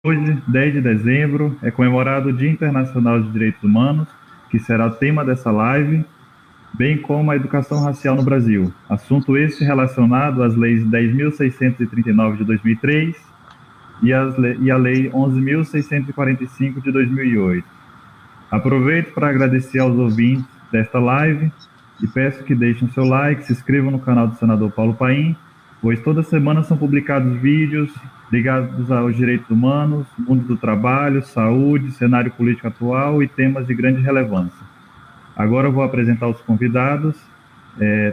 Hoje, 10 de dezembro, é comemorado o Dia Internacional de Direitos Humanos, que será o tema dessa live, bem como a educação racial no Brasil. Assunto esse relacionado às leis 10.639 de 2003 e a Lei 11.645 de 2008. Aproveito para agradecer aos ouvintes desta live e peço que deixem seu like, se inscrevam no canal do senador Paulo Paim, pois toda semana são publicados vídeos ligados aos direitos humanos, mundo do trabalho, saúde, cenário político atual e temas de grande relevância. Agora eu vou apresentar os convidados.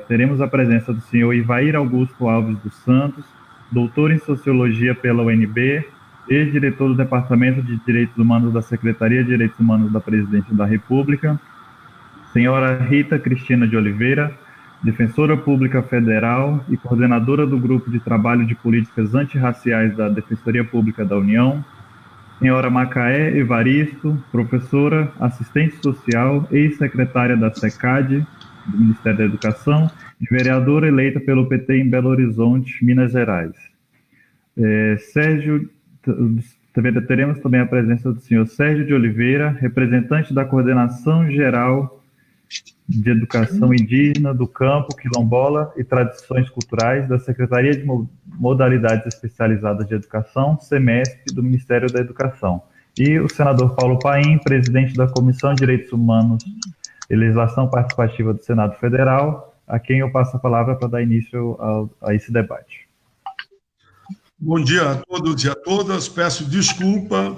Teremos a presença do senhor Ivair Augusto Alves dos Santos, doutor em Sociologia pela UNB, ex-diretor do Departamento de Direitos Humanos da Secretaria de Direitos Humanos da Presidência da República, senhora Rita Cristina de Oliveira, defensora pública federal e coordenadora do Grupo de Trabalho de Políticas Antirraciais da Defensoria Pública da União, senhora Macaé Evaristo, professora, assistente social, ex-secretária da SECAD, do Ministério da Educação, e vereadora eleita pelo PT em Belo Horizonte, Minas Gerais. Teremos também a presença do senhor Sérgio de Oliveira, representante da Coordenação Geral de Educação Indígena do Campo, Quilombola e Tradições Culturais da Secretaria de Modalidades Especializadas de Educação, SEMESP, do Ministério da Educação. E o senador Paulo Paim, presidente da Comissão de Direitos Humanos e Legislação Participativa do Senado Federal, a quem eu passo a palavra para dar início a esse debate. Bom dia a todos e a todas. Peço desculpa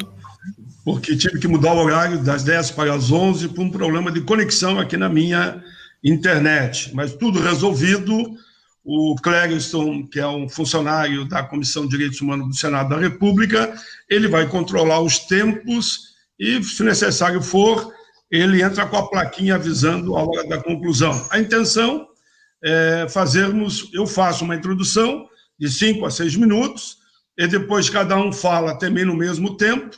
porque tive que mudar o horário das 10 para as 11 por um problema de conexão aqui na minha internet. Mas tudo resolvido. O Clériston, que é um funcionário da Comissão de Direitos Humanos do Senado da República, ele vai controlar os tempos e, se necessário for, ele entra com a plaquinha avisando a hora da conclusão. A intenção é eu faço uma introdução de 5 a 6 minutos, e depois cada um fala também no mesmo tempo,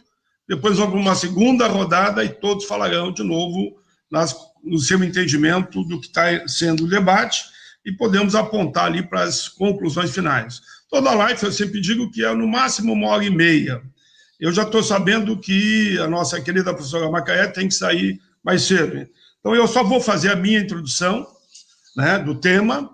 depois uma segunda rodada e todos falarão de novo no seu entendimento do que está sendo o debate e podemos apontar ali para as conclusões finais. Toda live, eu sempre digo que é no máximo 1h30. Eu já estou sabendo que a nossa querida professora Macaé tem que sair mais cedo. Então, eu só vou fazer a minha introdução, né, do tema,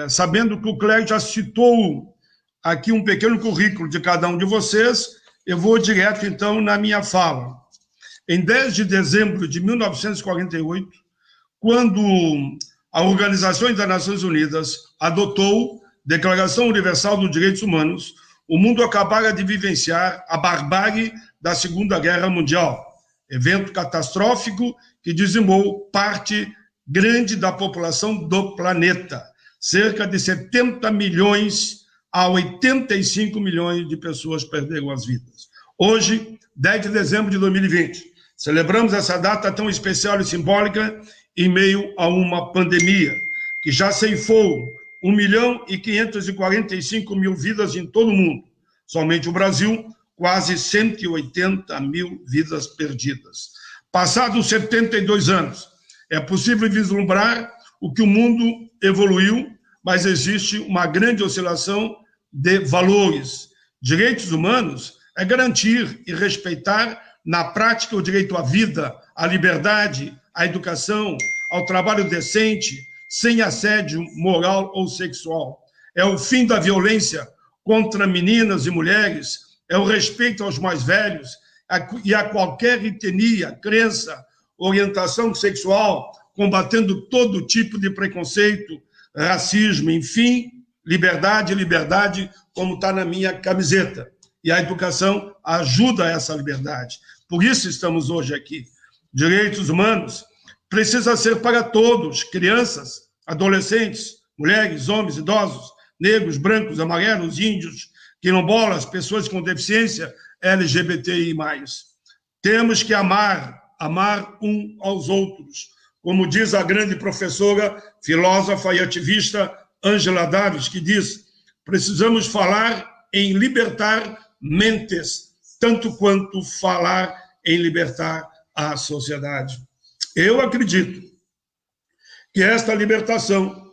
sabendo que o Clério já citou aqui um pequeno currículo de cada um de vocês. Eu vou direto, então, na minha fala. Em 10 de dezembro de 1948, quando a Organização das Nações Unidas adotou a Declaração Universal dos Direitos Humanos, o mundo acabara de vivenciar a barbárie da Segunda Guerra Mundial, evento catastrófico que dizimou parte grande da população do planeta. Cerca de 70 milhões a 85 milhões de pessoas perderam as vidas. Hoje, 10 de dezembro de 2020, celebramos essa data tão especial e simbólica em meio a uma pandemia que já ceifou 1.545.000 vidas em todo o mundo. Somente o Brasil, quase 180 mil vidas perdidas. Passados 72 anos, é possível vislumbrar o que o mundo evoluiu, mas existe uma grande oscilação de valores. Direitos humanos é garantir e respeitar na prática o direito à vida, à liberdade, à educação, ao trabalho decente, sem assédio moral ou sexual. É o fim da violência contra meninas e mulheres, é o respeito aos mais velhos e a qualquer etnia, crença, orientação sexual, combatendo todo tipo de preconceito, racismo, enfim, liberdade, liberdade, como está na minha camiseta. E a educação ajuda essa liberdade. Por isso estamos hoje aqui. Direitos humanos precisa ser para todos, crianças, adolescentes, mulheres, homens, idosos, negros, brancos, amarelos, índios, quilombolas, pessoas com deficiência, LGBTI+. Temos que amar um aos outros, como diz a grande professora, filósofa e ativista Angela Davis, que diz: precisamos falar em libertar mentes, tanto quanto falar em libertar a sociedade. Eu acredito que esta libertação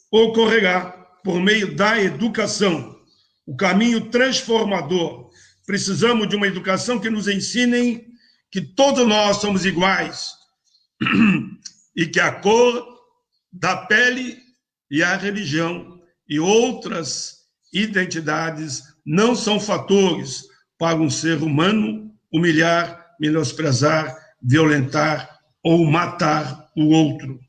ocorrerá por meio da educação. O caminho transformador Precisamos de uma educação que nos ensine que todos nós somos iguais e que a cor da pele e a religião e outras identidades não são fatores para um ser humano humilhar, menosprezar, violentar ou matar o outro.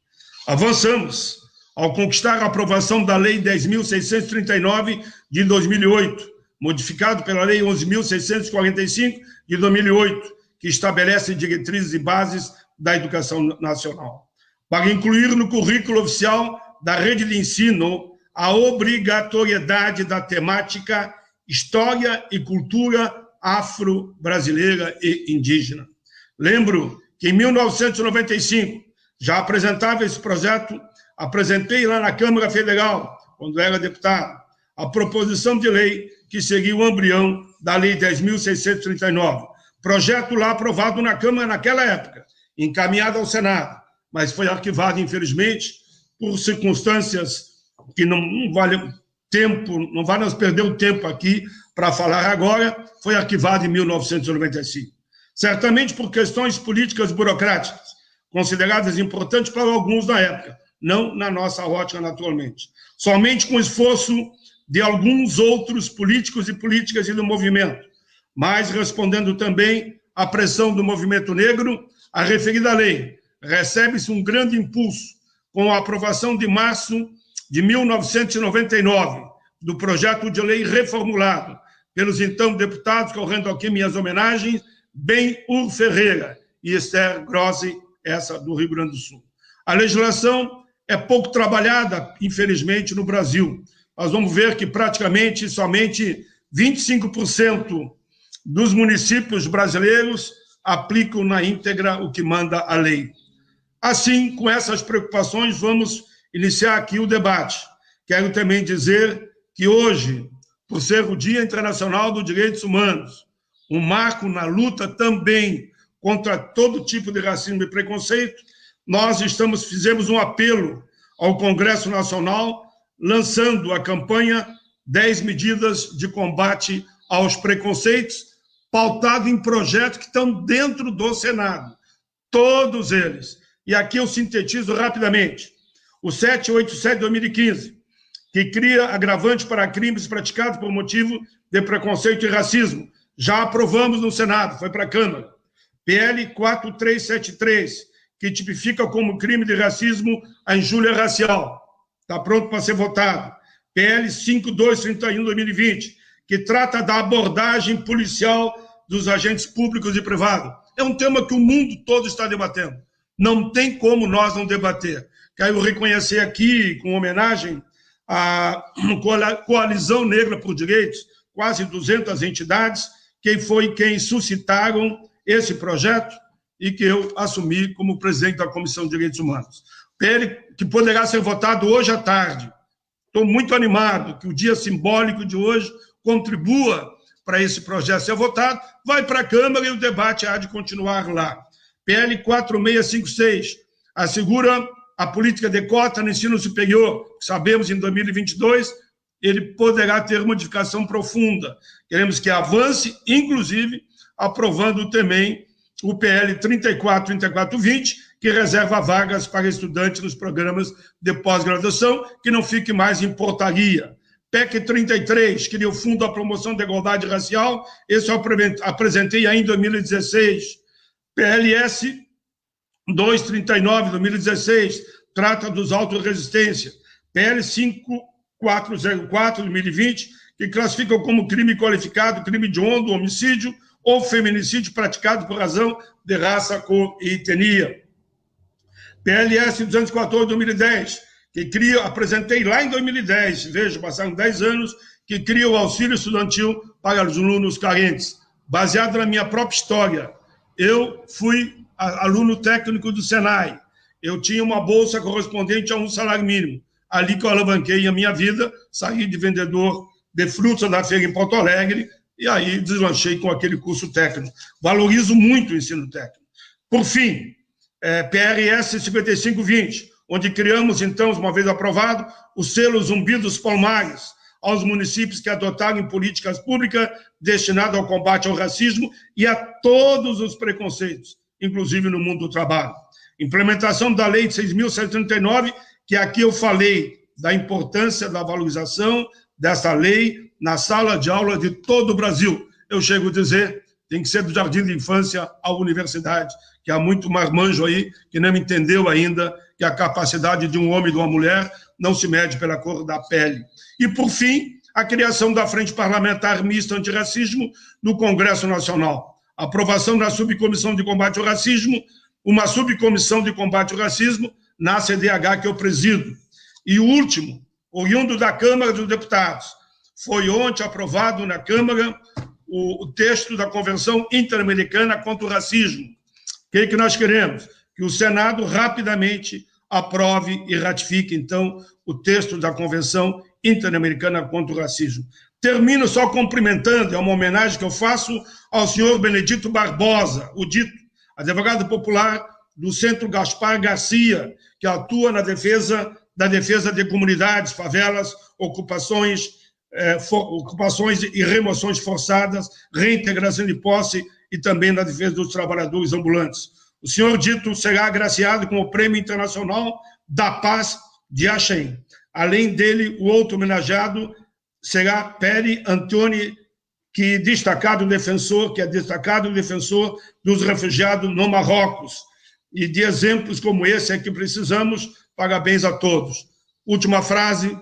Avançamos ao conquistar a aprovação da Lei 10.639 de 2008, modificado pela Lei 11.645 de 2008, que estabelece diretrizes e bases da educação nacional, para incluir no currículo oficial da rede de ensino a obrigatoriedade da temática História e Cultura Afro-Brasileira e Indígena. Lembro que em 1995 já apresentava esse projeto, apresentei lá na Câmara Federal, quando era deputado, a proposição de lei que seria o embrião da Lei 10.639. Projeto lá aprovado na Câmara naquela época, encaminhado ao Senado, mas foi arquivado, infelizmente, por circunstâncias que não vale tempo, não vai nos perder o tempo aqui para falar agora, foi arquivado em 1995. Certamente por questões políticas burocráticas, consideradas importantes para alguns na época, não na nossa ótica naturalmente. Somente com o esforço de alguns outros políticos e políticas e do movimento, mas respondendo também à pressão do movimento negro, a referida lei recebe-se um grande impulso com a aprovação de março de 1999 do projeto de lei reformulado pelos então deputados, correndo aqui minhas homenagens, Ben-Hur Ferreira e Esther Grossi, essa do Rio Grande do Sul. A legislação é pouco trabalhada, infelizmente, no Brasil. Nós vamos ver que praticamente somente 25% dos municípios brasileiros aplicam na íntegra o que manda a lei. Assim, com essas preocupações, vamos iniciar aqui o debate. Quero também dizer que hoje, por ser o Dia Internacional dos Direitos Humanos, um marco na luta também contra todo tipo de racismo e preconceito, nós fizemos um apelo ao Congresso Nacional, lançando a campanha 10 medidas de combate aos preconceitos, pautado em projetos que estão dentro do Senado, todos eles. E aqui eu sintetizo rapidamente. O 787 de 2015, que cria agravante para crimes praticados por motivo de preconceito e racismo. Já aprovamos no Senado, foi para a Câmara. PL 4373, que tipifica como crime de racismo a injúria racial. Está pronto para ser votado. PL 5231 de 2020, que trata da abordagem policial dos agentes públicos e privados. É um tema que o mundo todo está debatendo. Não tem como nós não debater. Quero reconhecer aqui, com homenagem à Coalizão Negra por Direitos, quase 200 entidades, quem suscitaram esse projeto e que eu assumi como presidente da Comissão de Direitos Humanos. PL que poderá ser votado hoje à tarde. Estou muito animado que o dia simbólico de hoje contribua para esse projeto ser votado, vai para a Câmara e o debate há de continuar lá. PL 4656 assegura a política de cota no ensino superior, que sabemos em 2022 ele poderá ter modificação profunda. Queremos que avance, inclusive, aprovando também o PL 3420, que reserva vagas para estudantes nos programas de pós-graduação, que não fique mais em portaria. PEC 33, cria o Fundo à Promoção da Igualdade Racial, esse eu apresentei ainda em 2016. PLS 239, de 2016, trata dos autos de resistência. PL 5404, de 2020, que classifica como crime qualificado, crime hediondo, homicídio ou feminicídio praticado por razão de raça, cor e etnia. PLS 214, de 2010, que apresentei lá em 2010, veja, passaram 10 anos, que cria o auxílio estudantil para os alunos carentes. Baseado na minha própria história, eu fui aluno técnico do Senai, eu tinha uma bolsa correspondente a um salário mínimo, ali que eu alavanquei a minha vida, saí de vendedor de frutas da feira em Porto Alegre, e aí deslanchei com aquele curso técnico. Valorizo muito o ensino técnico. Por fim, PRS 5520, onde criamos, então, uma vez aprovado, o selo Zumbi dos Palmares, aos municípios que adotarem políticas públicas destinadas ao combate ao racismo e a todos os preconceitos, inclusive no mundo do trabalho. Implementação da Lei de 6.139, que aqui eu falei da importância da valorização dessa lei na sala de aula de todo o Brasil. Eu chego a dizer, tem que ser do jardim de infância à universidade, que há muito marmanjo aí que não entendeu ainda que a capacidade de um homem e de uma mulher não se mede pela cor da pele. E, por fim, a criação da Frente Parlamentar Mista Antirracismo no Congresso Nacional. A aprovação da Subcomissão de Combate ao Racismo, uma subcomissão de combate ao racismo na CDH que eu presido. E o último, oriundo da Câmara dos Deputados, foi ontem aprovado na Câmara o texto da Convenção Interamericana contra o Racismo. O que nós queremos? Que o Senado rapidamente aprove e ratifique, então, o texto da Convenção Interamericana contra o Racismo. Termino só cumprimentando, é uma homenagem que eu faço ao senhor Benedito Barbosa, o dito, advogado popular do Centro Gaspar Garcia, que atua na defesa de comunidades, favelas, ocupações e remoções forçadas, reintegração de posse e também na defesa dos trabalhadores ambulantes. O senhor Dito será agraciado com o Prêmio Internacional da Paz de Axém. Além dele, o outro homenageado será Peri Antoni, que é destacado defensor dos refugiados no Marrocos. E de exemplos como esse é que precisamos. Parabéns a todos. Última frase.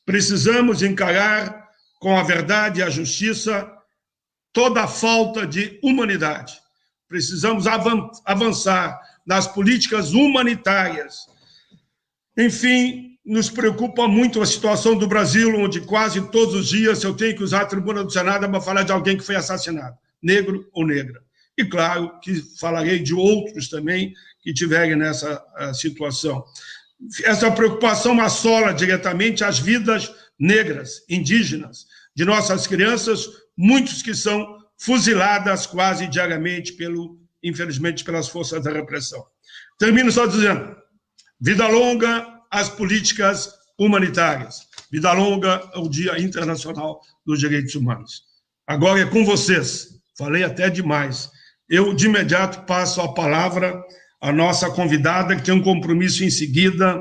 Precisamos encarar com a verdade e a justiça toda a falta de humanidade. Precisamos avançar nas políticas humanitárias. Enfim, nos preocupa muito a situação do Brasil, onde quase todos os dias eu tenho que usar a tribuna do Senado para falar de alguém que foi assassinado, negro ou negra. E, claro, que falarei de outros também que tiverem nessa situação. Essa preocupação assola diretamente as vidas negras, indígenas, de nossas crianças, muitos que são fuziladas quase diariamente, infelizmente, pelas forças da repressão. Termino só dizendo, vida longa às políticas humanitárias, vida longa ao Dia Internacional dos Direitos Humanos. Agora é com vocês, falei até demais. Eu, de imediato, passo a palavra à nossa convidada, que tem um compromisso em seguida,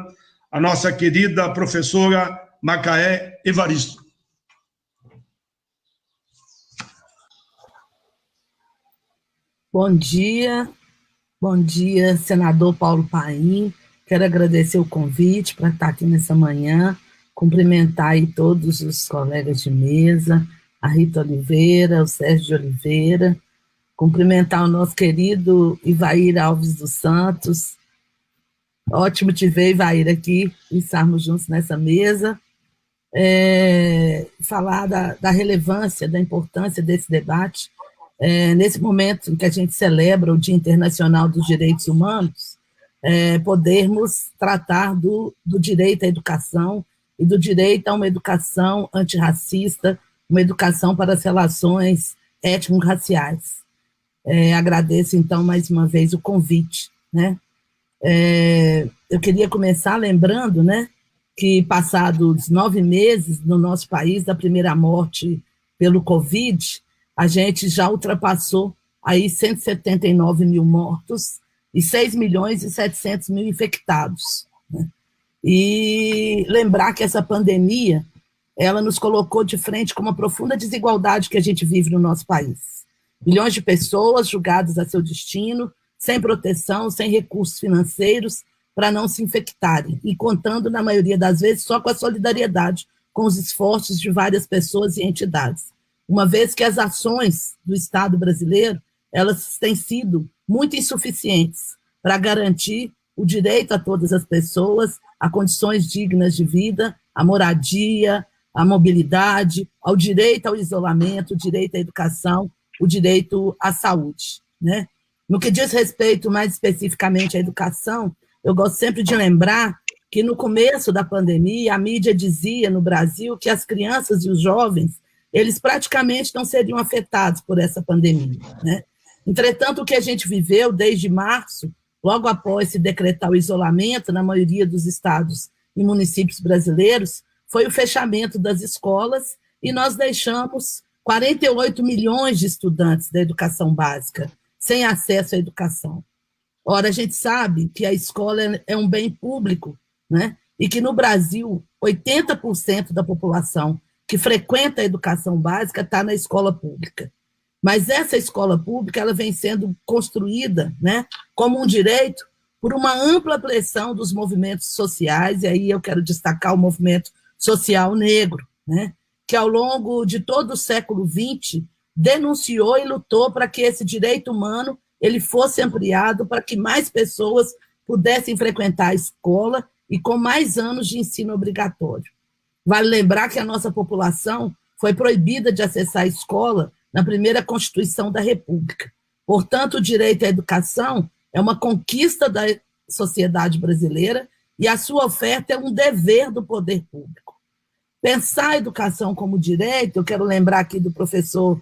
a nossa querida professora Macaé Evaristo. Bom dia, senador Paulo Paim. Quero agradecer o convite para estar aqui nessa manhã, cumprimentar aí todos os colegas de mesa, a Rita Oliveira, o Sérgio de Oliveira, cumprimentar o nosso querido Ivair Alves dos Santos. Ótimo te ver, Ivair, aqui, e estarmos juntos nessa mesa. Falar da relevância, da importância desse debate. Nesse momento em que a gente celebra o Dia Internacional dos Direitos Humanos, podermos tratar do direito à educação e do direito a uma educação antirracista, uma educação para as relações étnico-raciais. Agradeço, então, mais uma vez o convite, né? Eu queria começar lembrando, né, que passados 9 meses no nosso país da primeira morte pelo Covid, a gente já ultrapassou aí 179 mil mortos e 6.700.000 infectados, né? E lembrar que essa pandemia, ela nos colocou de frente com uma profunda desigualdade que a gente vive no nosso país. Milhões de pessoas julgadas a seu destino, sem proteção, sem recursos financeiros para não se infectarem, e contando, na maioria das vezes, só com a solidariedade com os esforços de várias pessoas e entidades. Uma vez que as ações do Estado brasileiro, elas têm sido muito insuficientes para garantir o direito a todas as pessoas, a condições dignas de vida, a moradia, a mobilidade, ao direito ao isolamento, o direito à educação, o direito à saúde, né? No que diz respeito mais especificamente à educação, eu gosto sempre de lembrar que no começo da pandemia, a mídia dizia no Brasil que as crianças e os jovens, eles praticamente não seriam afetados por essa pandemia, né? Entretanto, o que a gente viveu desde março, logo após se decretar o isolamento na maioria dos estados e municípios brasileiros, foi o fechamento das escolas e nós deixamos 48 milhões de estudantes da educação básica sem acesso à educação. Ora, a gente sabe que a escola é um bem público, né? E que no Brasil, 80% da população que frequenta a educação básica está na escola pública. Mas essa escola pública ela vem sendo construída, né, como um direito por uma ampla pressão dos movimentos sociais, e aí eu quero destacar o movimento social negro, né, que ao longo de todo o século XX denunciou e lutou para que esse direito humano ele fosse ampliado para que mais pessoas pudessem frequentar a escola e com mais anos de ensino obrigatório. Vale lembrar que a nossa população foi proibida de acessar a escola na primeira Constituição da República. Portanto, o direito à educação é uma conquista da sociedade brasileira e a sua oferta é um dever do poder público. Pensar a educação como direito, eu quero lembrar aqui do professor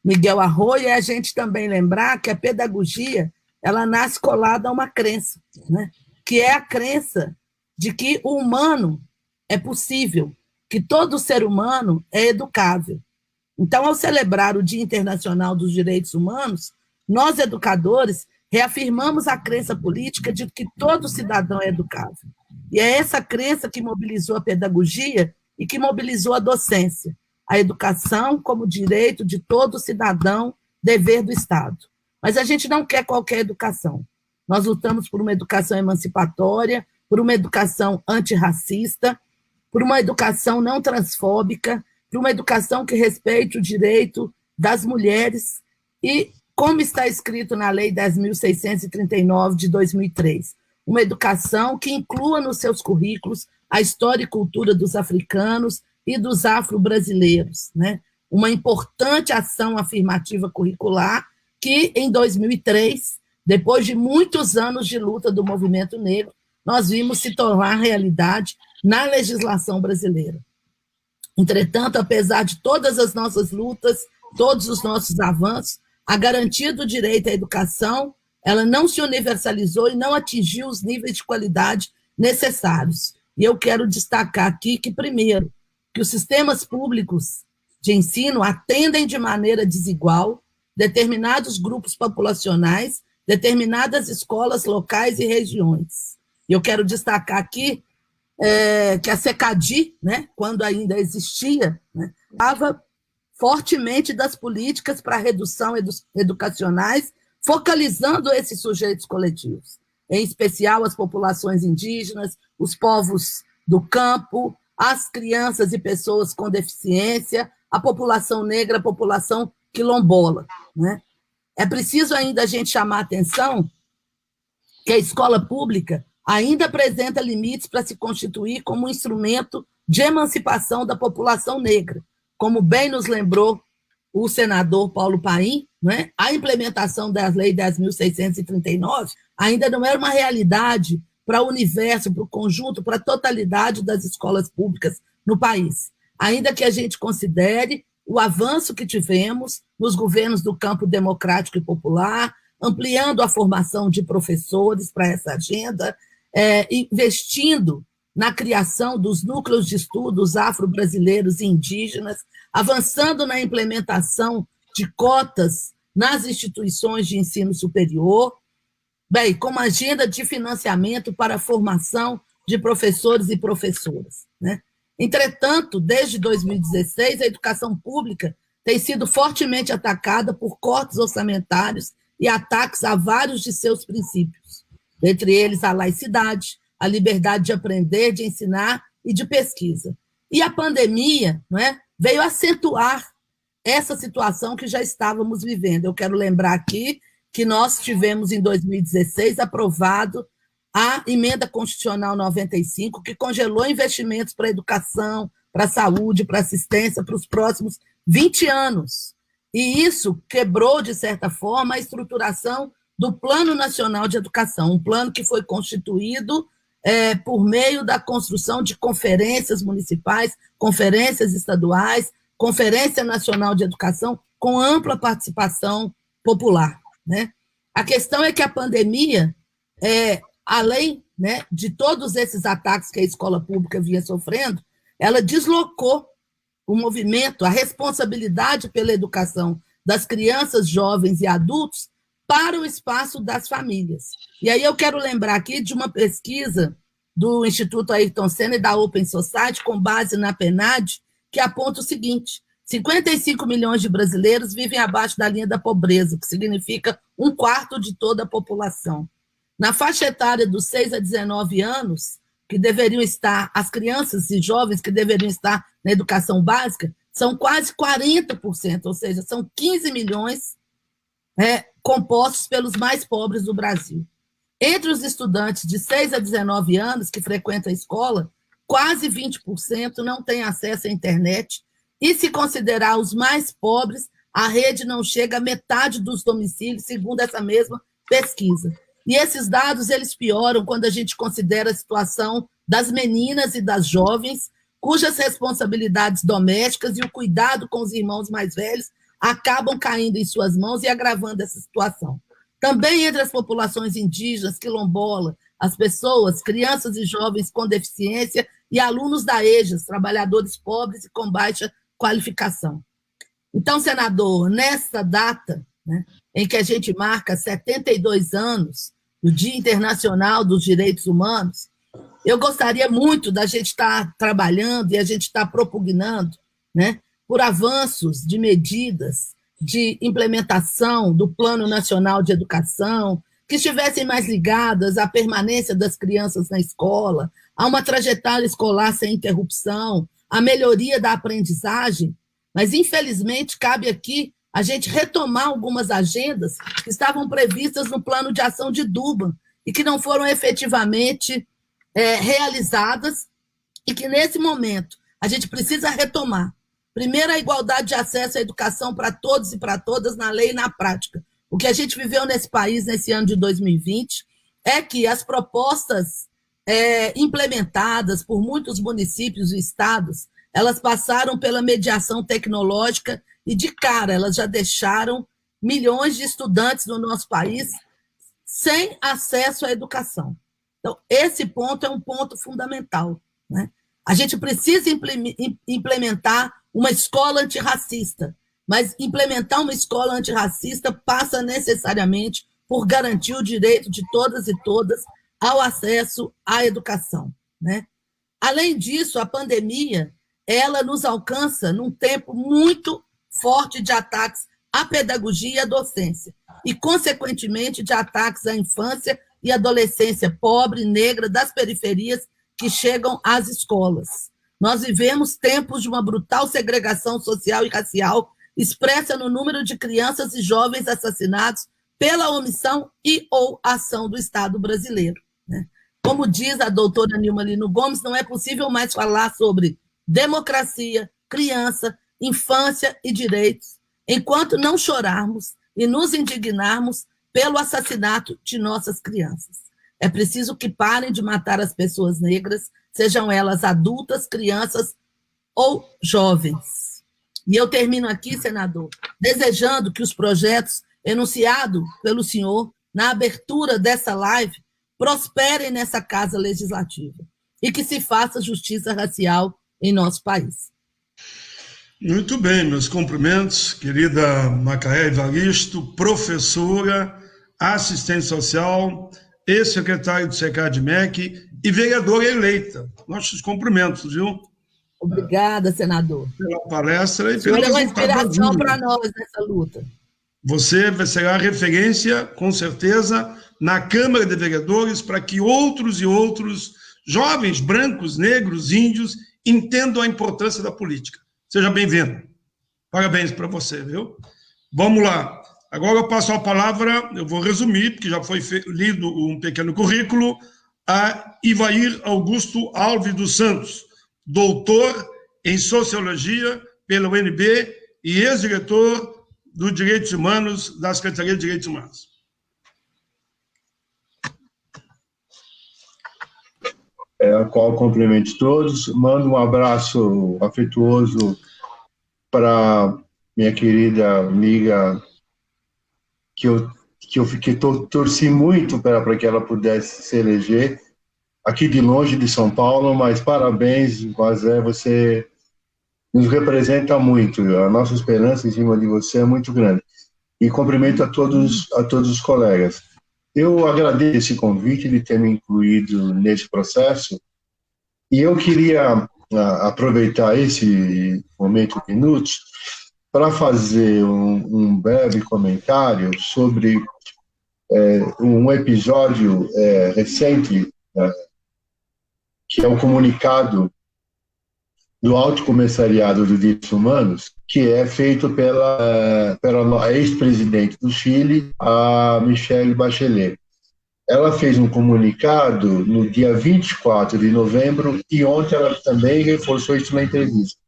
Miguel Arroyo, e a gente também lembrar que a pedagogia ela nasce colada a uma crença, né? Que é a crença de que o humano é possível, que todo ser humano é educável. Então, ao celebrar o Dia Internacional dos Direitos Humanos, nós, educadores, reafirmamos a crença política de que todo cidadão é educável. E é essa crença que mobilizou a pedagogia e que mobilizou a docência. A educação como direito de todo cidadão, dever do Estado. Mas a gente não quer qualquer educação. Nós lutamos por uma educação emancipatória, por uma educação antirracista, por uma educação não transfóbica, por uma educação que respeite o direito das mulheres e, como está escrito na Lei 10.639 de 2003, uma educação que inclua nos seus currículos a história e cultura dos africanos e dos afro-brasileiros, né? Uma importante ação afirmativa curricular que, em 2003, depois de muitos anos de luta do movimento negro, nós vimos se tornar realidade na legislação brasileira. Entretanto, apesar de todas as nossas lutas, todos os nossos avanços, a garantia do direito à educação, ela não se universalizou e não atingiu os níveis de qualidade necessários. E eu quero destacar aqui que, primeiro, que os sistemas públicos de ensino atendem de maneira desigual determinados grupos populacionais, determinadas escolas locais e regiões. E eu quero destacar aqui que a SECADI, né, quando ainda existia, né, falava fortemente das políticas para redução educacionais, focalizando esses sujeitos coletivos, em especial as populações indígenas, os povos do campo, as crianças e pessoas com deficiência, a população negra, a população quilombola, né? É preciso ainda a gente chamar a atenção que a escola pública ainda apresenta limites para se constituir como um instrumento de emancipação da população negra. Como bem nos lembrou o senador Paulo Paim, né? A implementação da Lei 10.639 ainda não era uma realidade para o universo, para o conjunto, para a totalidade das escolas públicas no país. Ainda que a gente considere o avanço que tivemos nos governos do campo democrático e popular, ampliando a formação de professores para essa agenda, investindo na criação dos núcleos de estudos afro-brasileiros e indígenas, avançando na implementação de cotas nas instituições de ensino superior, bem, com uma agenda de financiamento para a formação de professores e professoras, né? Entretanto, desde 2016, a educação pública tem sido fortemente atacada por cortes orçamentários e ataques a vários de seus princípios, entre eles a laicidade, a liberdade de aprender, de ensinar e de pesquisa. E a pandemia, né, veio acentuar essa situação que já estávamos vivendo. Eu quero lembrar aqui que nós tivemos, em 2016, aprovado a Emenda Constitucional 95, que congelou investimentos para a educação, para a saúde, para a assistência, para os próximos 20 anos. E isso quebrou, de certa forma, a estruturação do Plano Nacional de Educação, um plano que foi constituído por meio da construção de conferências municipais, conferências estaduais, Conferência Nacional de Educação, com ampla participação popular, né? A questão é que a pandemia, além, né, de todos esses ataques que a escola pública vinha sofrendo, ela deslocou o movimento, a responsabilidade pela educação das crianças, jovens e adultos para o espaço das famílias. E aí eu quero lembrar aqui de uma pesquisa do Instituto Ayrton Senna e da Open Society, com base na PNAD, que aponta o seguinte: 55 milhões de brasileiros vivem abaixo da linha da pobreza, que significa 1/4 de toda a população. Na faixa etária dos 6 a 19 anos, que deveriam estar, as crianças e jovens que deveriam estar na educação básica, são quase 40%, ou seja, são 15 milhões compostos pelos mais pobres do Brasil. Entre os estudantes de 6 a 19 anos que frequentam a escola, quase 20% não têm acesso à internet, e se considerar os mais pobres, a rede não chega a metade dos domicílios, segundo essa mesma pesquisa. E esses dados, eles pioram quando a gente considera a situação das meninas e das jovens, cujas responsabilidades domésticas e o cuidado com os irmãos mais velhos acabam caindo em suas mãos e agravando essa situação. Também entre as populações indígenas, quilombola, as pessoas, crianças e jovens com deficiência e alunos da EJAS, trabalhadores pobres e com baixa qualificação. Então, senador, nessa data, né, em que a gente marca 72 anos do Dia Internacional dos Direitos Humanos, eu gostaria muito da gente estar trabalhando e a gente estar propugnando, né, por avanços de medidas de implementação do Plano Nacional de Educação, que estivessem mais ligadas à permanência das crianças na escola, a uma trajetória escolar sem interrupção, à melhoria da aprendizagem, mas, infelizmente, cabe aqui a gente retomar algumas agendas que estavam previstas no Plano de Ação de Durban e que não foram efetivamente realizadas e que, nesse momento, a gente precisa retomar. Primeiro, a igualdade de acesso à educação para todos e para todas, na lei e na prática. O que a gente viveu nesse país, nesse ano de 2020, é que as propostas implementadas por muitos municípios e estados, elas passaram pela mediação tecnológica e, de cara, elas já deixaram milhões de estudantes no nosso país sem acesso à educação. Então, esse ponto é um ponto fundamental, né? A gente precisa implementar uma escola antirracista, mas implementar uma escola antirracista passa necessariamente por garantir o direito de todas e todas ao acesso à educação, né? Além disso, a pandemia, ela nos alcança num tempo muito forte de ataques à pedagogia e à docência, e, consequentemente, de ataques à infância e adolescência pobre, negra, das periferias que chegam às escolas. Nós vivemos tempos de uma brutal segregação social e racial expressa no número de crianças e jovens assassinados pela omissão e ou ação do Estado brasileiro, né? Como diz a doutora Nilma Lino Gomes, não é possível mais falar sobre democracia, criança, infância e direitos enquanto não chorarmos e nos indignarmos pelo assassinato de nossas crianças. É preciso que parem de matar as pessoas negras, sejam elas adultas, crianças ou jovens. E eu termino aqui, senador, desejando que os projetos enunciados pelo senhor na abertura dessa live prosperem nessa casa legislativa e que se faça justiça racial em nosso país. Muito bem, meus cumprimentos, querida Macaé Evaristo, professora, assistente social, ex-secretária do SECAD-MEC e vereadora eleita. Nossos cumprimentos, viu? Obrigada, senador. Pela palestra e pelo resultado. É uma inspiração para nós nessa luta. Você será referência, com certeza, na Câmara de Vereadores para que outros e outros jovens, brancos, negros, índios, entendam a importância da política. Seja bem-vindo. Parabéns para você, viu? Vamos lá. Agora eu passo a palavra, eu vou resumir, porque já foi lido um pequeno currículo, a Ivair Augusto Alves dos Santos, doutor em Sociologia pela UNB e ex-diretor dos Direitos Humanos, da Secretaria de Direitos Humanos. A qual cumprimento todos. Mando um abraço afetuoso para minha querida amiga, que eu torci muito para que ela pudesse se eleger, aqui de longe de São Paulo, mas parabéns, Mazé, você nos representa muito. A nossa esperança em cima de você é muito grande. E cumprimento a todos os colegas. Eu agradeço esse convite de ter me incluído nesse processo e eu queria aproveitar esse momento de minutos para fazer um breve comentário sobre um episódio recente, que é o comunicado do Alto Comissariado dos Direitos Humanos, que é feito pela ex-presidente do Chile, a Michelle Bachelet. Ela fez um comunicado no dia 24 de novembro e ontem ela também reforçou isso na entrevista.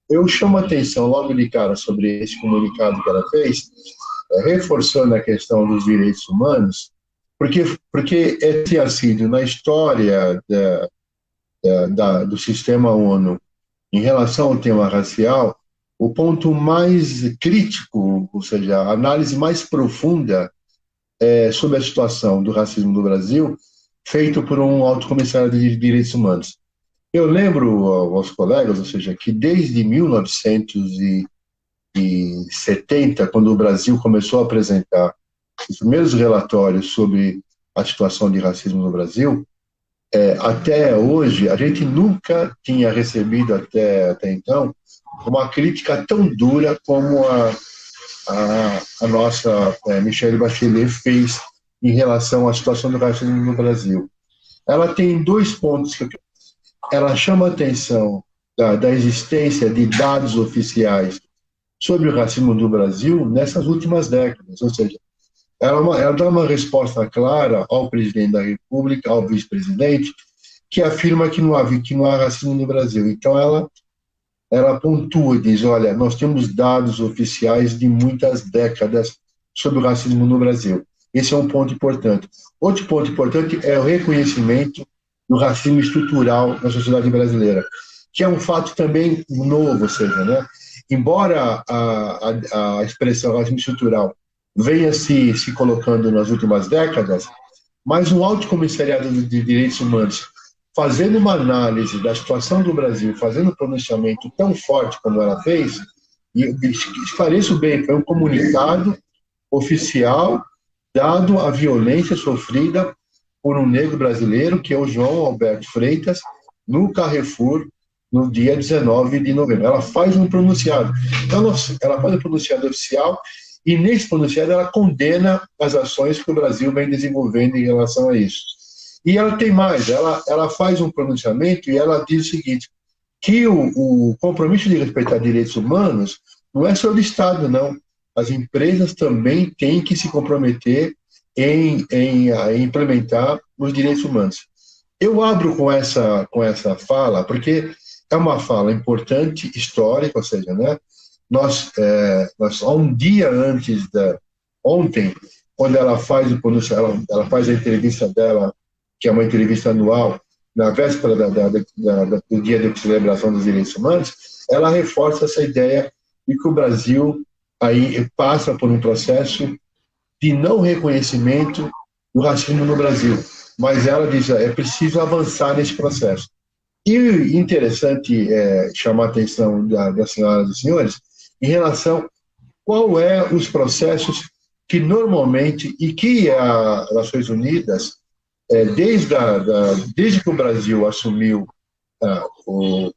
Eu chamo a atenção logo de cara sobre esse comunicado que ela fez, reforçando a questão dos direitos humanos, porque tinha sido na história do sistema ONU em relação ao tema racial o ponto mais crítico, ou seja, a análise mais profunda sobre a situação do racismo no Brasil, feito por um alto comissário de direitos humanos. Eu lembro aos colegas, ou seja, que desde 1970, quando o Brasil começou a apresentar os primeiros relatórios sobre a situação de racismo no Brasil, até hoje, a gente nunca tinha recebido até então uma crítica tão dura como a nossa Michelle Bachelet fez em relação à situação do racismo no Brasil. Ela tem 2 pontos que ela chama a atenção da existência de dados oficiais sobre o racismo no Brasil nessas últimas décadas, ou seja, ela dá uma resposta clara ao presidente da República, ao vice-presidente, que afirma que não há racismo no Brasil. Então ela pontua e diz, olha, nós temos dados oficiais de muitas décadas sobre o racismo no Brasil. Esse é um ponto importante. Outro ponto importante é o reconhecimento do racismo estrutural na sociedade brasileira, que é um fato também novo, ou seja, né? Embora a expressão racismo estrutural venha se colocando nas últimas décadas, mas o Alto Comissariado de Direitos Humanos, fazendo uma análise da situação do Brasil, fazendo um pronunciamento tão forte como ela fez, e esclareço bem, foi um comunicado oficial dado à violência sofrida por um negro brasileiro, que é o João Alberto Freitas, no Carrefour, no dia 19 de novembro. Ela faz um pronunciado. Então, ela faz um pronunciado oficial e, nesse pronunciado, ela condena as ações que o Brasil vem desenvolvendo em relação a isso. E ela tem mais, ela faz um pronunciamento e ela diz o seguinte, que o compromisso de respeitar direitos humanos não é só do Estado, não. As empresas também têm que se comprometer em implementar os direitos humanos. Eu abro com essa fala, porque é uma fala importante, histórica, ou seja, né, nós há um dia antes ontem, quando ela faz o pronunciamento, ela faz a entrevista dela, que é uma entrevista anual, na véspera do dia de celebração dos direitos humanos, ela reforça essa ideia de que o Brasil aí passa por um processo de não reconhecimento do racismo no Brasil. Mas ela diz, é preciso avançar nesse processo. E interessante chamar a atenção das senhoras e senhores em relação qual os processos que normalmente, e que as Nações Unidas, desde que o Brasil assumiu um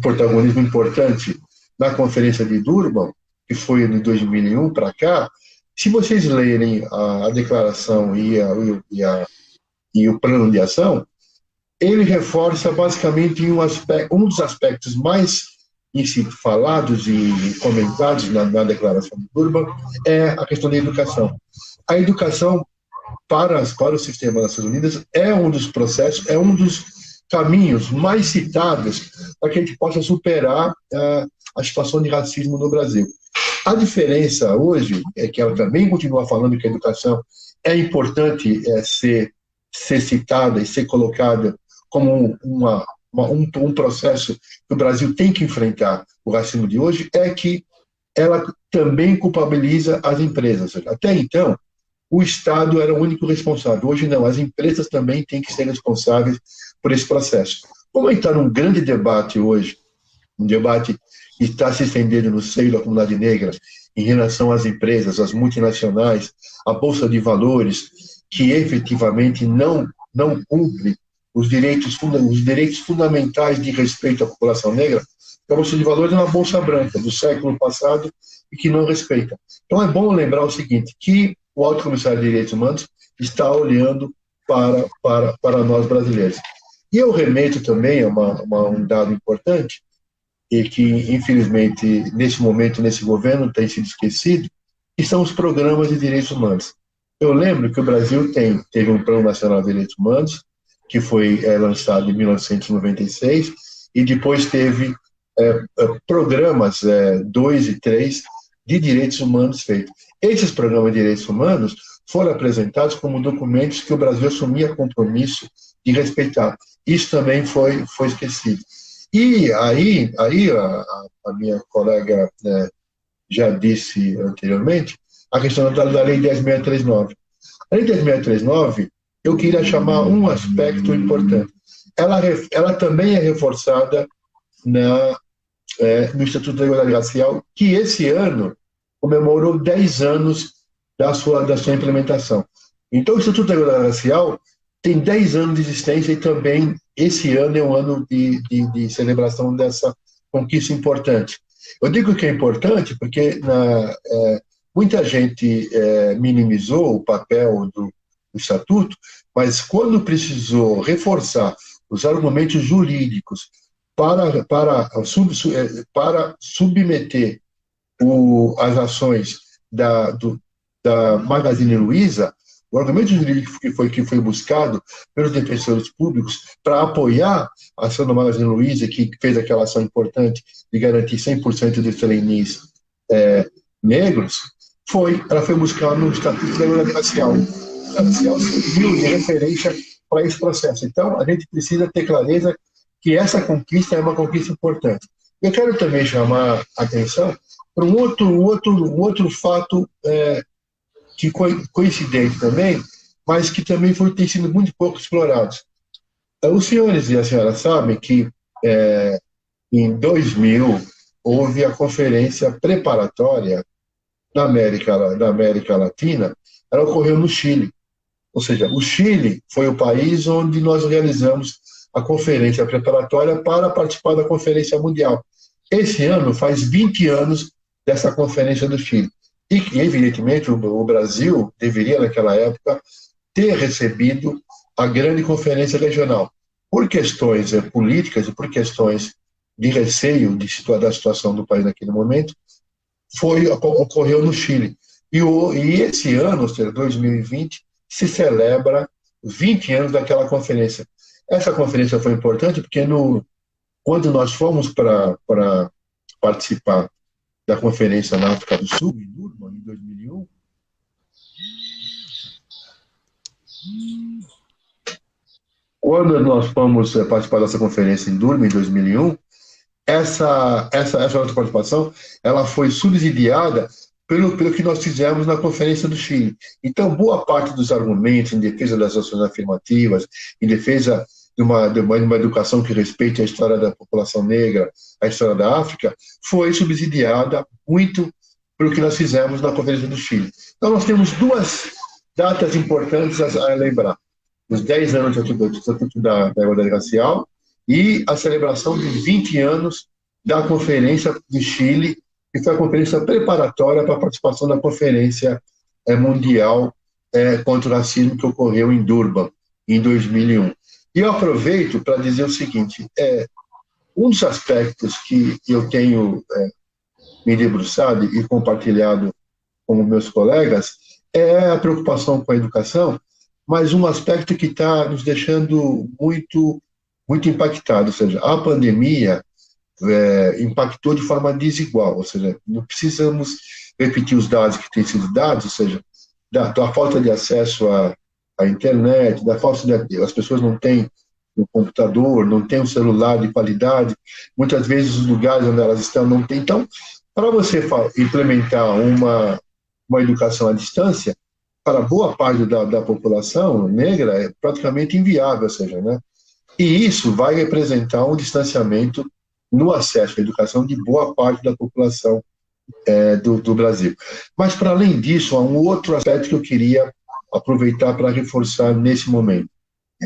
protagonismo importante na Conferência de Durban, que foi de 2001 para cá, se vocês lerem a declaração e o plano de ação, ele reforça basicamente um dos aspectos mais falados e comentados na declaração de Durban é a questão da educação. A educação para o sistema das Nações Unidas é um dos processos, é um dos caminhos mais citados para que a gente possa superar a situação de racismo no Brasil. A diferença hoje é que ela também continua falando que a educação é importante ser citada e ser colocada como um processo que o Brasil tem que enfrentar o racismo de hoje, é que ela também culpabiliza as empresas. Até então, o Estado era o único responsável. Hoje não, as empresas também têm que ser responsáveis por esse processo. Como está num grande debate hoje, um debate que está se estendendo no seio da comunidade negra em relação às empresas, às multinacionais, à Bolsa de Valores, que efetivamente não cumpre os direitos fundamentais de respeito à população negra, a Bolsa de Valores é uma bolsa branca do século passado e que não respeita. Então é bom lembrar o seguinte, que o Alto Comissário de Direitos Humanos está olhando para nós brasileiros. E eu remeto também a um dado importante, e que, infelizmente, nesse momento, nesse governo, tem sido esquecido, que são os programas de direitos humanos. Eu lembro que o Brasil teve um Plano Nacional de Direitos Humanos, que foi lançado em 1996, e depois teve programas 2 e 3 de direitos humanos feitos. Esses programas de direitos humanos foram apresentados como documentos que o Brasil assumia compromisso de respeitar. Isso também foi esquecido. E aí a minha colega já disse anteriormente, a questão da Lei 10.639. A Lei 10.639, eu queria chamar um aspecto importante. Ela também é reforçada no Estatuto da Igualdade Racial, que esse ano comemorou 10 anos da sua implementação. Então, o Estatuto da Igualdade Racial tem 10 anos de existência e também esse ano é um ano de celebração dessa conquista importante. Eu digo que é importante porque muita gente minimizou o papel do Estatuto, mas quando precisou reforçar os argumentos jurídicos para submeter as ações da Magazine Luiza, o argumento jurídico que foi buscado pelos defensores públicos para apoiar a ação da Magazine Luiza, que fez aquela ação importante de garantir 100% dos trainees negros, ela foi buscar no Estatuto da Igualdade Racial. A racial serviu de referência para esse processo. Então, a gente precisa ter clareza que essa conquista é uma conquista importante. Eu quero também chamar a atenção para um outro fato que coincidente também, mas que também tem sido muito pouco explorado. Os senhores e as senhoras sabem que em 2000 houve a conferência preparatória da América Latina, ela ocorreu no Chile. Ou seja, o Chile foi o país onde nós realizamos a conferência preparatória para participar da Conferência Mundial. Esse ano faz 20 anos dessa Conferência do Chile. E, evidentemente, o Brasil deveria, naquela época, ter recebido a grande conferência regional. Por questões políticas e por questões de receio da situação do país naquele momento, ocorreu no Chile. E esse ano, ou seja, 2020, se celebra 20 anos daquela conferência. Essa conferência foi importante porque quando nós fomos para participar da conferência na África do Sul, em Durban, em 2001, quando nós fomos participar dessa conferência em Durban, em 2001, essa nossa participação ela foi subsidiada pelo que nós fizemos na Conferência do Chile. Então, boa parte dos argumentos em defesa das ações afirmativas, em defesa de uma educação que respeite a história da população negra, a história da África, foi subsidiada muito pelo que nós fizemos na Conferência do Chile. Então, nós temos duas datas importantes a lembrar. Os 10 anos do Estatuto da Igualdade Racial e a celebração de 20 anos da Conferência do Chile, que foi a conferência preparatória para a participação da Conferência Mundial contra o Racismo, que ocorreu em Durban, em 2001. E eu aproveito para dizer o seguinte, um dos aspectos que eu tenho me debruçado e compartilhado com meus colegas é a preocupação com a educação, mas um aspecto que está nos deixando muito, muito impactado, ou seja, a pandemia impactou de forma desigual, ou seja, não precisamos repetir os dados que têm sido dados, ou seja, da falta de acesso à internet, as pessoas não têm um computador, não têm um celular de qualidade, muitas vezes os lugares onde elas estão não têm. Então, para você implementar uma educação à distância, para boa parte da população negra, é praticamente inviável, ou seja, né? E isso vai representar um distanciamento no acesso à educação de boa parte da população do Brasil. Mas, para além disso, há um outro aspecto que eu queria aproveitar para reforçar nesse momento.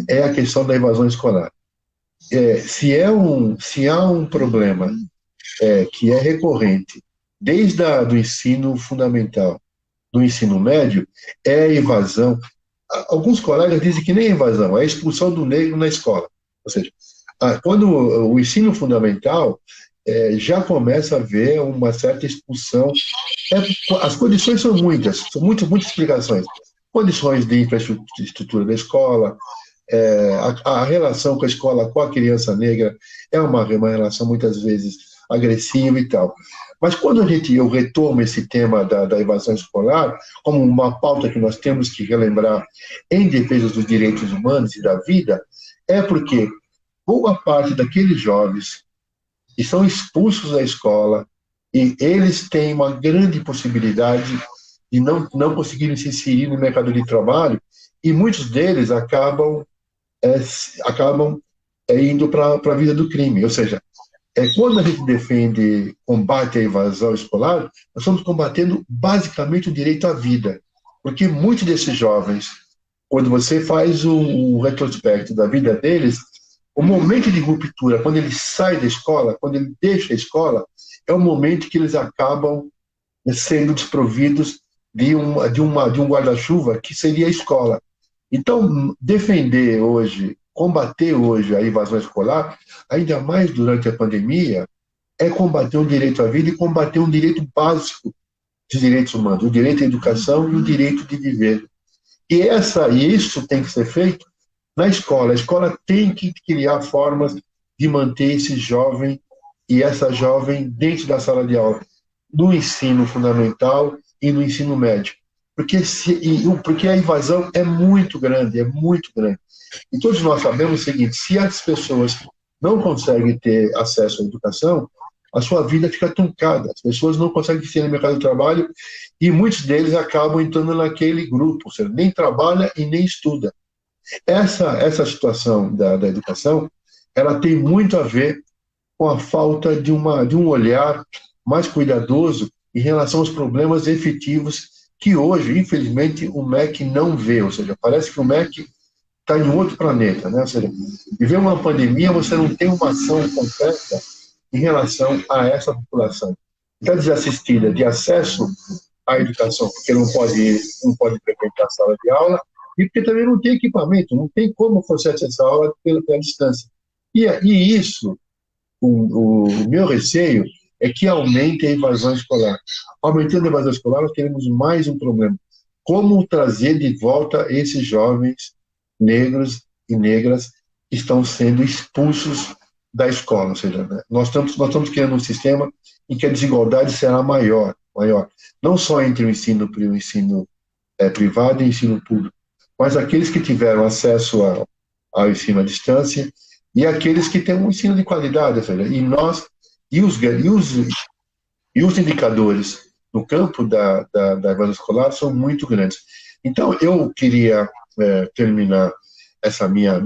É a questão da evasão escolar. Se há um problema que é recorrente desde do ensino fundamental, do ensino médio, é a evasão. Alguns colegas dizem que nem a evasão, é a expulsão do negro na escola. Ou seja, quando o ensino fundamental já começa a haver uma certa expulsão. As condições são muitas explicações. Condições de infraestrutura da escola, a relação com a escola, com a criança negra, é uma relação muitas vezes agressiva e tal. Mas quando eu retomo esse tema da evasão escolar, como uma pauta que nós temos que relembrar em defesa dos direitos humanos e da vida, é porque boa parte daqueles jovens que são expulsos da escola e eles têm uma grande possibilidade de não conseguirem se inserir no mercado de trabalho, e muitos deles acabam indo para a vida do crime. Ou seja, quando a gente combate a evasão escolar, nós estamos combatendo basicamente o direito à vida, porque muitos desses jovens, quando você faz um retrospecto da vida deles, o momento de ruptura, quando ele sai da escola, quando ele deixa a escola, é o momento que eles acabam sendo desprovidos de um guarda-chuva que seria a escola. Então, combater hoje a evasão escolar, ainda mais durante a pandemia, é combater o direito à vida e combater um direito básico de direitos humanos, o direito à educação e o direito de viver. E isso tem que ser feito na escola. A escola tem que criar formas de manter esse jovem e essa jovem dentro da sala de aula, no ensino fundamental e no ensino médio. Porque a evasão é muito grande, E todos nós sabemos o seguinte: se as pessoas não conseguem ter acesso à educação, a sua vida fica truncada. As pessoas não conseguem ser no mercado de trabalho e muitos deles acabam entrando naquele grupo, ou seja, nem trabalha e nem estuda. Essa situação da educação, ela tem muito a ver com a falta de um olhar mais cuidadoso em relação aos problemas efetivos que hoje, infelizmente, o MEC não vê. Ou seja, parece que o MEC está em outro planeta, né? Ou seja, viver uma pandemia, você não tem uma ação concreta em relação a essa população. Está desassistida de acesso à educação, porque não pode frequentar a sala de aula, e porque também não tem equipamento, não tem como você acessar a aula pela distância. E isso, o meu receio é que aumente a evasão escolar. Aumentando a evasão escolar, nós teremos mais um problema. Como trazer de volta esses jovens negros e negras que estão sendo expulsos da escola? Ou seja, né, nós estamos criando um sistema em que a desigualdade será maior. Não só entre o ensino privado e o ensino público, mas aqueles que tiveram acesso ao ensino à distância e aqueles que têm um ensino de qualidade. Ou seja, os indicadores no campo da evasão escolar são muito grandes. Então, eu queria terminar essa minha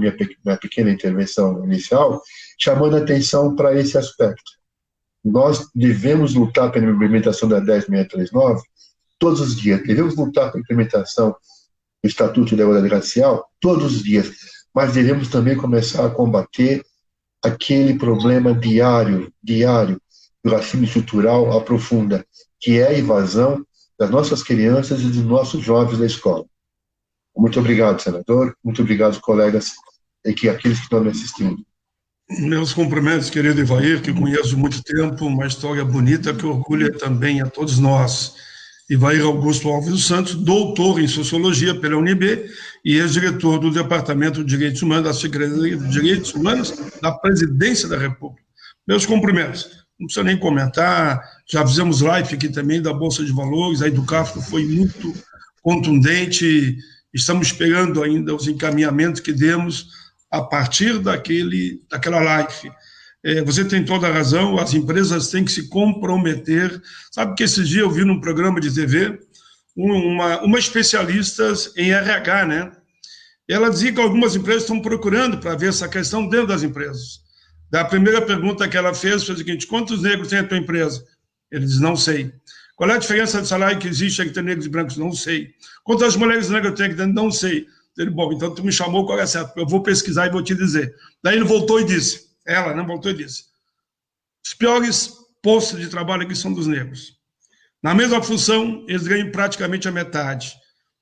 pequena intervenção inicial chamando a atenção para esse aspecto. Nós devemos lutar pela implementação da 10.639 todos os dias, devemos lutar pela implementação do Estatuto da Igualdade Racial todos os dias, mas devemos também começar a combater aquele problema diário do racismo estrutural aprofunda, que é a evasão das nossas crianças e dos nossos jovens da escola. Muito obrigado, senador. Muito obrigado, colegas, e aqueles que estão me assistindo. Meus cumprimentos, querido Ivair, que conheço há muito tempo, uma história bonita que orgulha também a todos nós. Ivair Augusto Alves dos Santos, doutor em Sociologia pela UNB e ex-diretor do Departamento de Direitos Humanos da Secretaria de Direitos Humanos da Presidência da República. Meus cumprimentos. Não precisa nem comentar, já fizemos live aqui também da Bolsa de Valores, a Educafro foi muito contundente, estamos esperando ainda os encaminhamentos que demos a partir daquela live. Você tem toda a razão, as empresas têm que se comprometer. Sabe que esses dias eu vi num programa de TV uma especialista em RH, né? Ela dizia que algumas empresas estão procurando para ver essa questão dentro das empresas. Da primeira pergunta que ela fez foi o seguinte: quantos negros tem a tua empresa? Ele diz: não sei. Qual é a diferença de salário que existe entre negros e brancos? Não sei. Quantas mulheres negras tem aqui dentro? Não sei. Ele: bom, então tu me chamou, qual é certo? Eu vou pesquisar e vou te dizer. Daí ele voltou e disse, ela, né, voltou e disse: os piores postos de trabalho aqui são dos negros. Na mesma função, eles ganham praticamente a metade.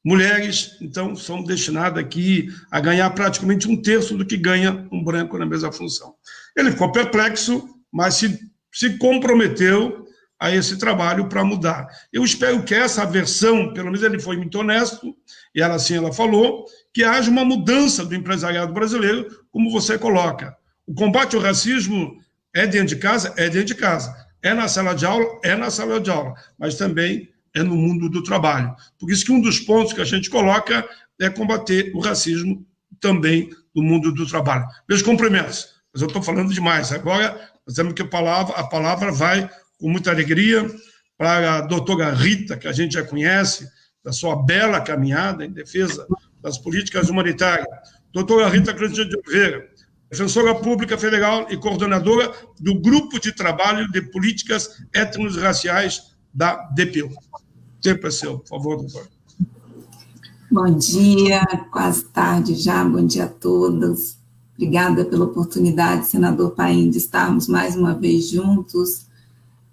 Mulheres, então, são destinadas aqui a ganhar praticamente 1/3 do que ganha um branco na mesma função. Ele ficou perplexo, mas se comprometeu a esse trabalho para mudar. Eu espero que essa versão, pelo menos ele foi muito honesto, e ela assim ela falou, que haja uma mudança do empresariado brasileiro, como você coloca. O combate ao racismo é dentro de casa? É dentro de casa. É na sala de aula? É na sala de aula. Mas também é no mundo do trabalho. Por isso que um dos pontos que a gente coloca é combater o racismo também no mundo do trabalho. Meus cumprimentos. Mas eu estou falando demais. Agora, nós temos que a palavra vai com muita alegria para a doutora Rita, que a gente já conhece, da sua bela caminhada em defesa das políticas humanitárias. Doutora Rita Cristina de Oliveira, defensora pública federal e coordenadora do Grupo de Trabalho de Políticas Étnico-Raciais da DPU. O tempo é seu, por favor, doutora. Bom dia, quase tarde já, bom dia a todos. Obrigada pela oportunidade, senador Paim, de estarmos mais uma vez juntos,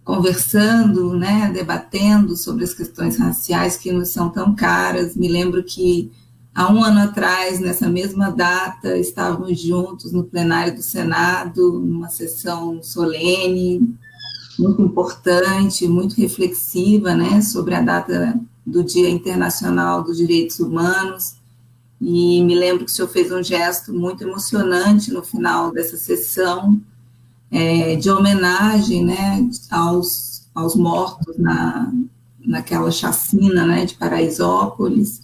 conversando, né, debatendo sobre as questões raciais que nos são tão caras. Me lembro que há um ano atrás, nessa mesma data, estávamos juntos no plenário do Senado, numa sessão solene, muito importante, muito reflexiva, né, sobre a data do Dia Internacional dos Direitos Humanos, e me lembro que o senhor fez um gesto muito emocionante no final dessa sessão, de homenagem, né, aos mortos naquela chacina, né, de Paraisópolis.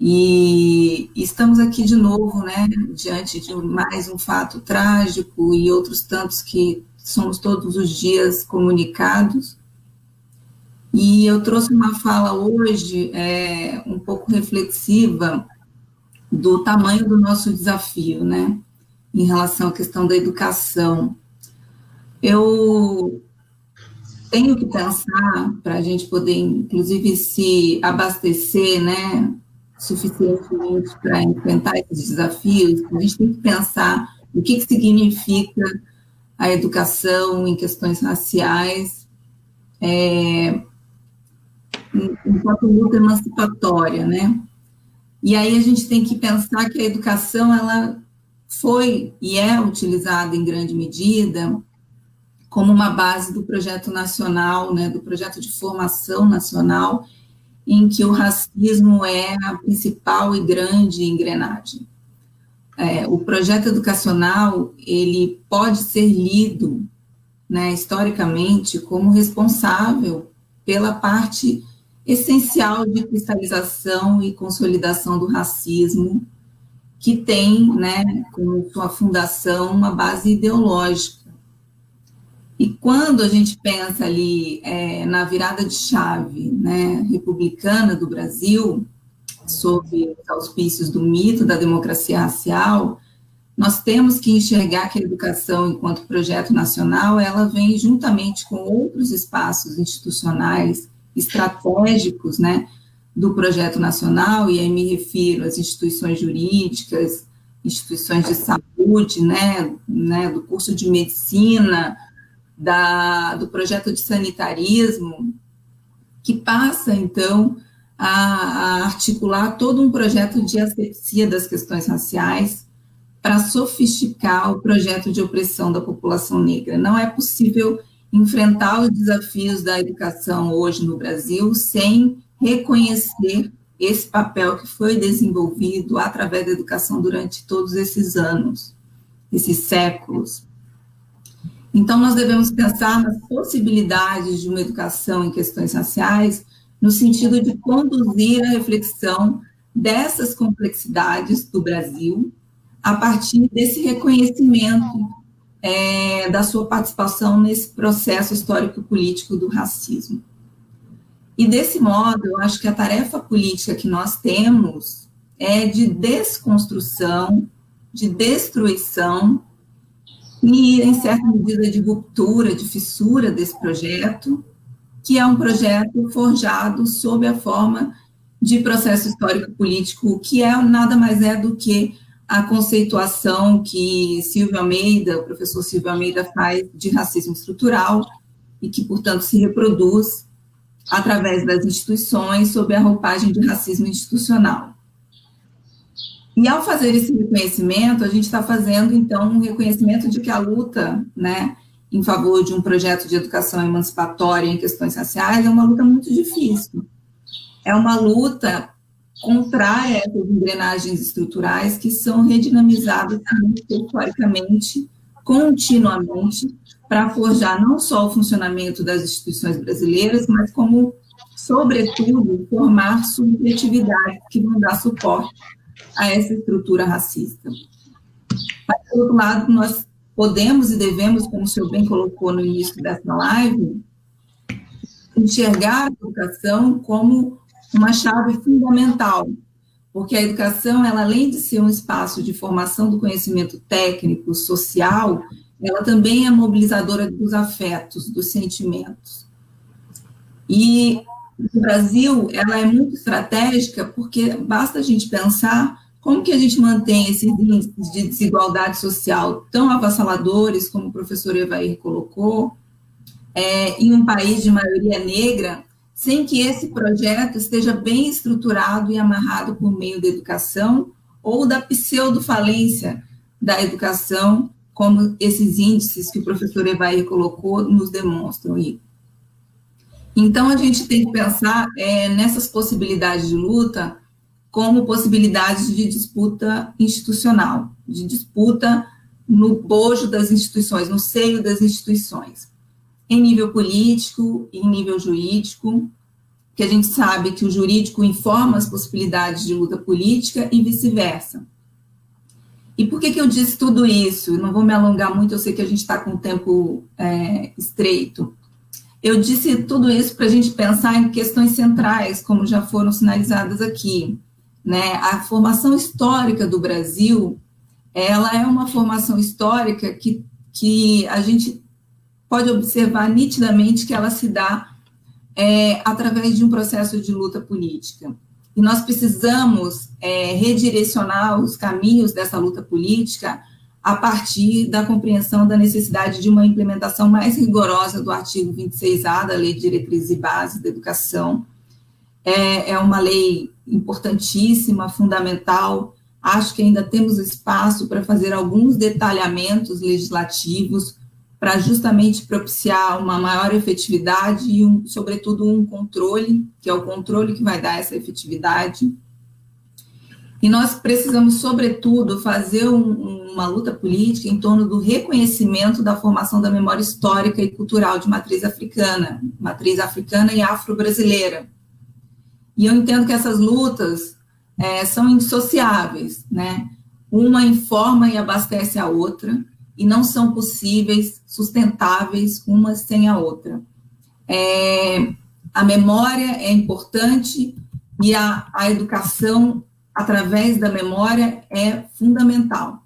E estamos aqui de novo, né, diante de mais um fato trágico e outros tantos que somos todos os dias comunicados. E eu trouxe uma fala hoje um pouco reflexiva do tamanho do nosso desafio, né, em relação à questão da educação. Eu tenho que pensar, para a gente poder, inclusive, se abastecer, né, suficientemente para enfrentar esses desafios, a gente tem que pensar o que significa a educação em questões raciais, enquanto luta emancipatória, né? E aí a gente tem que pensar que a educação, ela foi e é utilizada em grande medida como uma base do projeto nacional, né, do projeto de formação nacional, em que o racismo é a principal e grande engrenagem. O projeto educacional, ele pode ser lido, né, historicamente, como responsável pela parte essencial de cristalização e consolidação do racismo, que tem, né, como sua fundação, uma base ideológica. E quando a gente pensa ali na virada de chave, né, republicana do Brasil, sob os auspícios do mito da democracia racial, nós temos que enxergar que a educação, enquanto projeto nacional, ela vem juntamente com outros espaços institucionais estratégicos, né, do projeto nacional, e aí me refiro às instituições jurídicas, instituições de saúde, né, do curso de medicina, do projeto de sanitarismo, que passa, então, a articular todo um projeto de asepsia das questões raciais para sofisticar o projeto de opressão da população negra. Não é possível enfrentar os desafios da educação hoje no Brasil sem reconhecer esse papel que foi desenvolvido através da educação durante todos esses anos, esses séculos. Então, nós devemos pensar nas possibilidades de uma educação em questões raciais no sentido de conduzir a reflexão dessas complexidades do Brasil a partir desse reconhecimento da sua participação nesse processo histórico-político do racismo. E, desse modo, eu acho que a tarefa política que nós temos é de desconstrução, de destruição e, em certa medida, de ruptura, de fissura desse projeto, que é um projeto forjado sob a forma de processo histórico-político, que nada mais é do que a conceituação que o professor Silvio Almeida faz de racismo estrutural e que, portanto, se reproduz através das instituições sob a roupagem de racismo institucional. E, ao fazer esse reconhecimento, a gente está fazendo, então, um reconhecimento de que a luta, né, em favor de um projeto de educação emancipatória em questões raciais é uma luta muito difícil. É uma luta contrária a essas engrenagens estruturais que são redinamizadas historicamente, continuamente, para forjar não só o funcionamento das instituições brasileiras, mas como, sobretudo, formar subjetividades que vão dar suporte a essa estrutura racista. Mas, por outro lado, nós podemos e devemos, como o senhor bem colocou no início dessa live, enxergar a educação como uma chave fundamental, porque a educação, ela, além de ser um espaço de formação do conhecimento técnico, social, ela também é mobilizadora dos afetos, dos sentimentos. E no Brasil, ela é muito estratégica, porque basta a gente pensar como que a gente mantém esses índices de desigualdade social tão avassaladores, como o professor Evair colocou, em um país de maioria negra, sem que esse projeto esteja bem estruturado e amarrado por meio da educação ou da pseudo-falência da educação, como esses índices que o professor Evair colocou nos demonstram. Então, a gente tem que pensar nessas possibilidades de luta como possibilidades de disputa institucional, de disputa no bojo das instituições, no seio das instituições, em nível político e em nível jurídico, que a gente sabe que o jurídico informa as possibilidades de luta política e vice-versa. E por que eu disse tudo isso? Eu não vou me alongar muito, eu sei que a gente está com o tempo estreito. Eu disse tudo isso para a gente pensar em questões centrais, como já foram sinalizadas aqui, né? A formação histórica do Brasil, ela é uma formação histórica que a gente pode observar nitidamente que ela se dá através de um processo de luta política. E nós precisamos redirecionar os caminhos dessa luta política a partir da compreensão da necessidade de uma implementação mais rigorosa do artigo 26A da Lei de Diretrizes e Bases da Educação. É uma lei importantíssima, fundamental. Acho que ainda temos espaço para fazer alguns detalhamentos legislativos para justamente propiciar uma maior efetividade e, sobretudo, um controle, que é o controle que vai dar essa efetividade. E nós precisamos, sobretudo, fazer uma luta política em torno do reconhecimento da formação da memória histórica e cultural de matriz africana e afro-brasileira. E eu entendo que essas lutas são indissociáveis, né? Uma informa e abastece a outra, e não são possíveis, sustentáveis, uma sem a outra. A memória é importante e a educação, através da memória, é fundamental.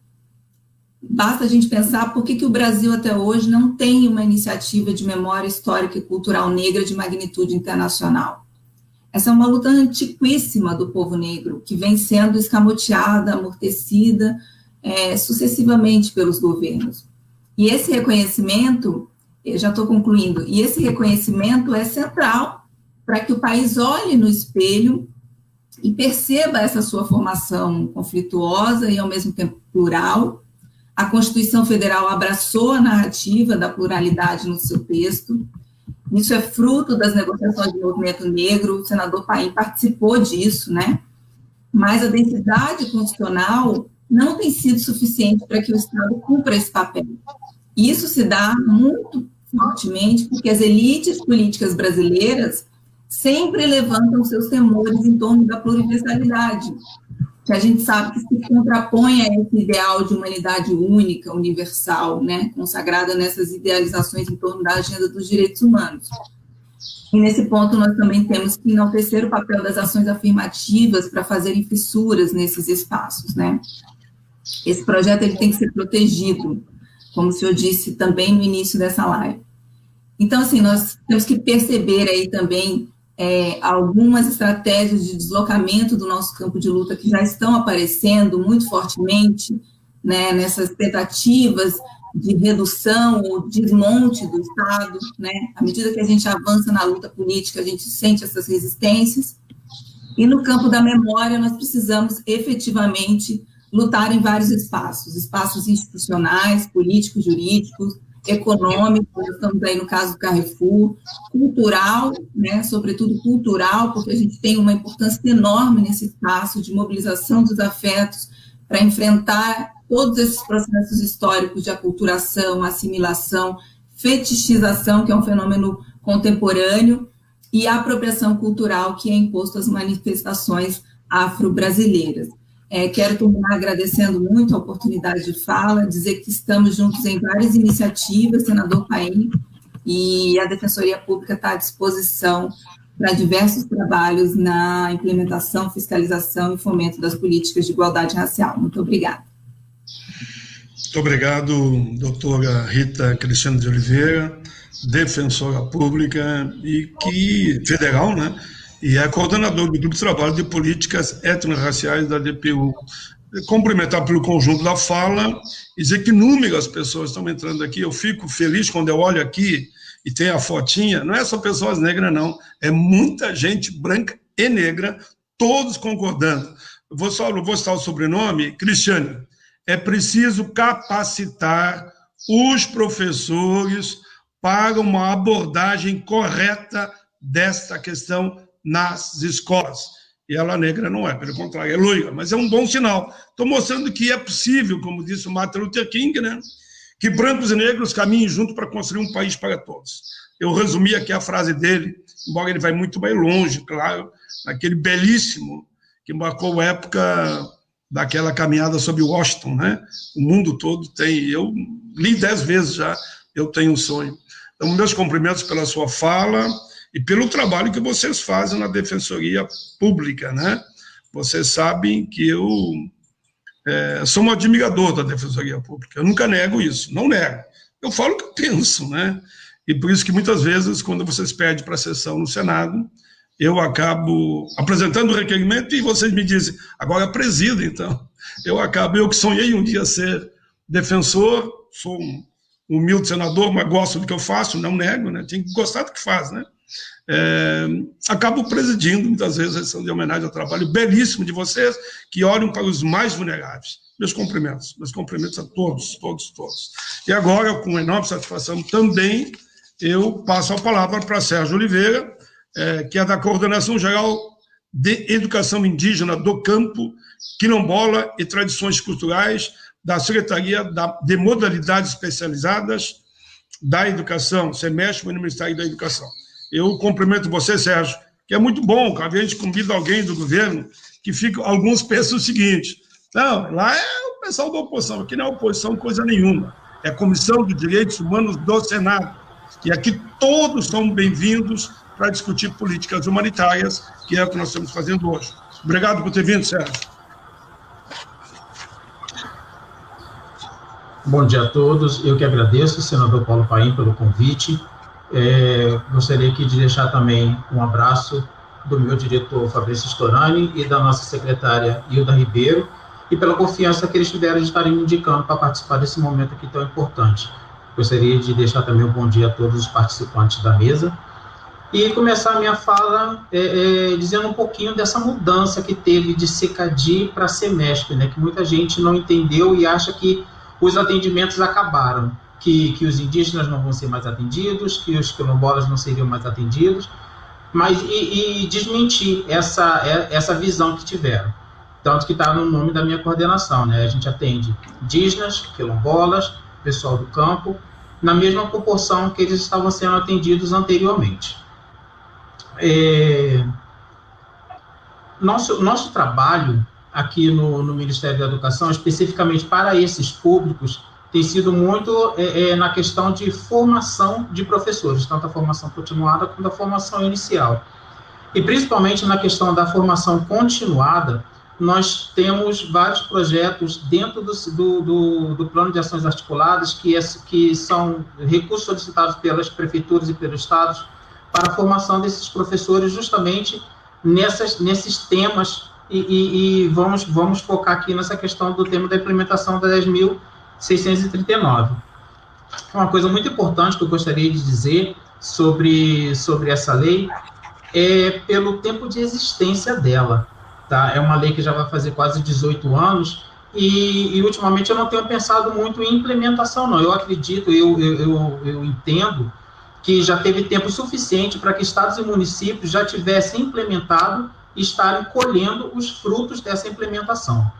Basta a gente pensar por que o Brasil, até hoje, não tem uma iniciativa de memória histórica e cultural negra de magnitude internacional. Essa é uma luta antiquíssima do povo negro, que vem sendo escamoteada, amortecida, sucessivamente pelos governos. E esse reconhecimento, eu já estou concluindo, e esse reconhecimento é central para que o país olhe no espelho e perceba essa sua formação conflituosa e, ao mesmo tempo, plural. A Constituição Federal abraçou a narrativa da pluralidade no seu texto. Isso é fruto das negociações do movimento negro, o senador Paim participou disso, né? Mas a densidade constitucional não tem sido suficiente para que o Estado cumpra esse papel. E isso se dá muito fortemente porque as elites políticas brasileiras sempre levantam seus temores em torno da pluriversalidade, que a gente sabe que se contrapõe a esse ideal de humanidade única, universal, né, consagrada nessas idealizações em torno da agenda dos direitos humanos. E nesse ponto nós também temos que enaltecer o papel das ações afirmativas para fazerem fissuras nesses espaços, né? Esse projeto ele tem que ser protegido, como o senhor disse também no início dessa live. Então, assim, nós temos que perceber aí também algumas estratégias de deslocamento do nosso campo de luta que já estão aparecendo muito fortemente, né, nessas tentativas de redução ou desmonte do Estado, né? À medida que a gente avança na luta política, a gente sente essas resistências. E no campo da memória, nós precisamos efetivamente lutar em vários espaços institucionais, políticos, jurídicos, econômicos, nós estamos aí no caso do Carrefour, cultural, né, sobretudo cultural, porque a gente tem uma importância enorme nesse espaço de mobilização dos afetos para enfrentar todos esses processos históricos de aculturação, assimilação, fetichização, que é um fenômeno contemporâneo, e a apropriação cultural que é imposto às manifestações afro-brasileiras. Quero terminar agradecendo muito a oportunidade de fala, dizer que estamos juntos em várias iniciativas, senador Paim, e a Defensoria Pública está à disposição para diversos trabalhos na implementação, fiscalização e fomento das políticas de igualdade racial. Muito obrigada. Muito obrigado, doutora Rita Cristiano de Oliveira, defensora pública federal, né? E é coordenadora do Grupo de Trabalho de Políticas Étnico-Raciais da DPU. Cumprimentar pelo conjunto da fala e dizer que inúmeras pessoas estão entrando aqui. Eu fico feliz quando eu olho aqui e tem a fotinha. Não é só pessoas negras, não. É muita gente branca e negra, todos concordando. Eu vou citar o sobrenome, Cristiane. É preciso capacitar os professores para uma abordagem correta desta questão nas escolas. E ela negra não é, pelo contrário, é loira, mas é um bom sinal. Estou mostrando que é possível, como disse o Martin Luther King, né, que brancos e negros caminhem juntos para construir um país para todos. Eu resumi aqui a frase dele, embora ele vai muito mais longe, claro, naquele belíssimo que marcou a época daquela caminhada sobre Washington, né? O mundo todo tem, eu li 10 vezes já, eu tenho um sonho. Então, meus cumprimentos pela sua fala e pelo trabalho que vocês fazem na Defensoria Pública, né? Vocês sabem que eu sou um admirador da Defensoria Pública, eu nunca nego isso, não nego. Eu falo o que eu penso, né? E por isso que muitas vezes, quando vocês pedem para a sessão no Senado, eu acabo apresentando o requerimento e vocês me dizem, agora presida, então. Eu que sonhei um dia ser defensor, sou um humilde senador, mas gosto do que eu faço, não nego, né? Tem que gostar do que faz, né? Acabo presidindo, muitas vezes, a sessão de homenagem ao trabalho belíssimo de vocês, que olham para os mais vulneráveis. Meus cumprimentos a todos. E agora, com enorme satisfação também, eu passo a palavra para Sérgio Oliveira, que é da Coordenação Geral de Educação Indígena do Campo, Quilombola e Tradições Culturais, da Secretaria de Modalidades Especializadas da Educação, SEMESP, no Ministério da Educação. Eu cumprimento você, Sérgio, que é muito bom, quando a gente convida alguém do governo, que fica, alguns pensam o seguinte, não, lá é o pessoal da oposição, aqui não é oposição coisa nenhuma, é a Comissão de Direitos Humanos do Senado, e aqui todos são bem-vindos para discutir políticas humanitárias, que é o que nós estamos fazendo hoje. Obrigado por ter vindo, Sérgio. Bom dia a todos, eu que agradeço, senador Paulo Paim, pelo convite. Gostaria aqui de deixar também um abraço do meu diretor Fabrício Storani e da nossa secretária Hilda Ribeiro, e pela confiança que eles tiveram de estarem me indicando para participar desse momento aqui tão importante. Gostaria de deixar também um bom dia a todos os participantes da mesa, e começar a minha fala dizendo um pouquinho dessa mudança que teve de SECADI para SEMESP, né, que muita gente não entendeu e acha que os atendimentos acabaram, que os indígenas não vão ser mais atendidos, que os quilombolas não seriam mais atendidos, mas e desmentir essa visão que tiveram. Tanto que está no nome da minha coordenação, né? A gente atende indígenas, quilombolas, pessoal do campo, na mesma proporção que eles estavam sendo atendidos anteriormente. Nosso trabalho aqui no Ministério da Educação, especificamente para esses públicos, tem sido muito na questão de formação de professores, tanto a formação continuada quanto a formação inicial. E principalmente na questão da formação continuada, nós temos vários projetos dentro do plano de ações articuladas, que são recursos solicitados pelas prefeituras e pelos estados para a formação desses professores justamente nesses temas, e vamos focar aqui nessa questão do tema da implementação da 10.639. Uma coisa muito importante que eu gostaria de dizer sobre essa lei é pelo tempo de existência dela. Tá? É uma lei que já vai fazer quase 18 anos, e ultimamente eu não tenho pensado muito em implementação, não. Eu acredito, eu entendo que já teve tempo suficiente para que estados e municípios já tivessem implementado e estarem colhendo os frutos dessa implementação.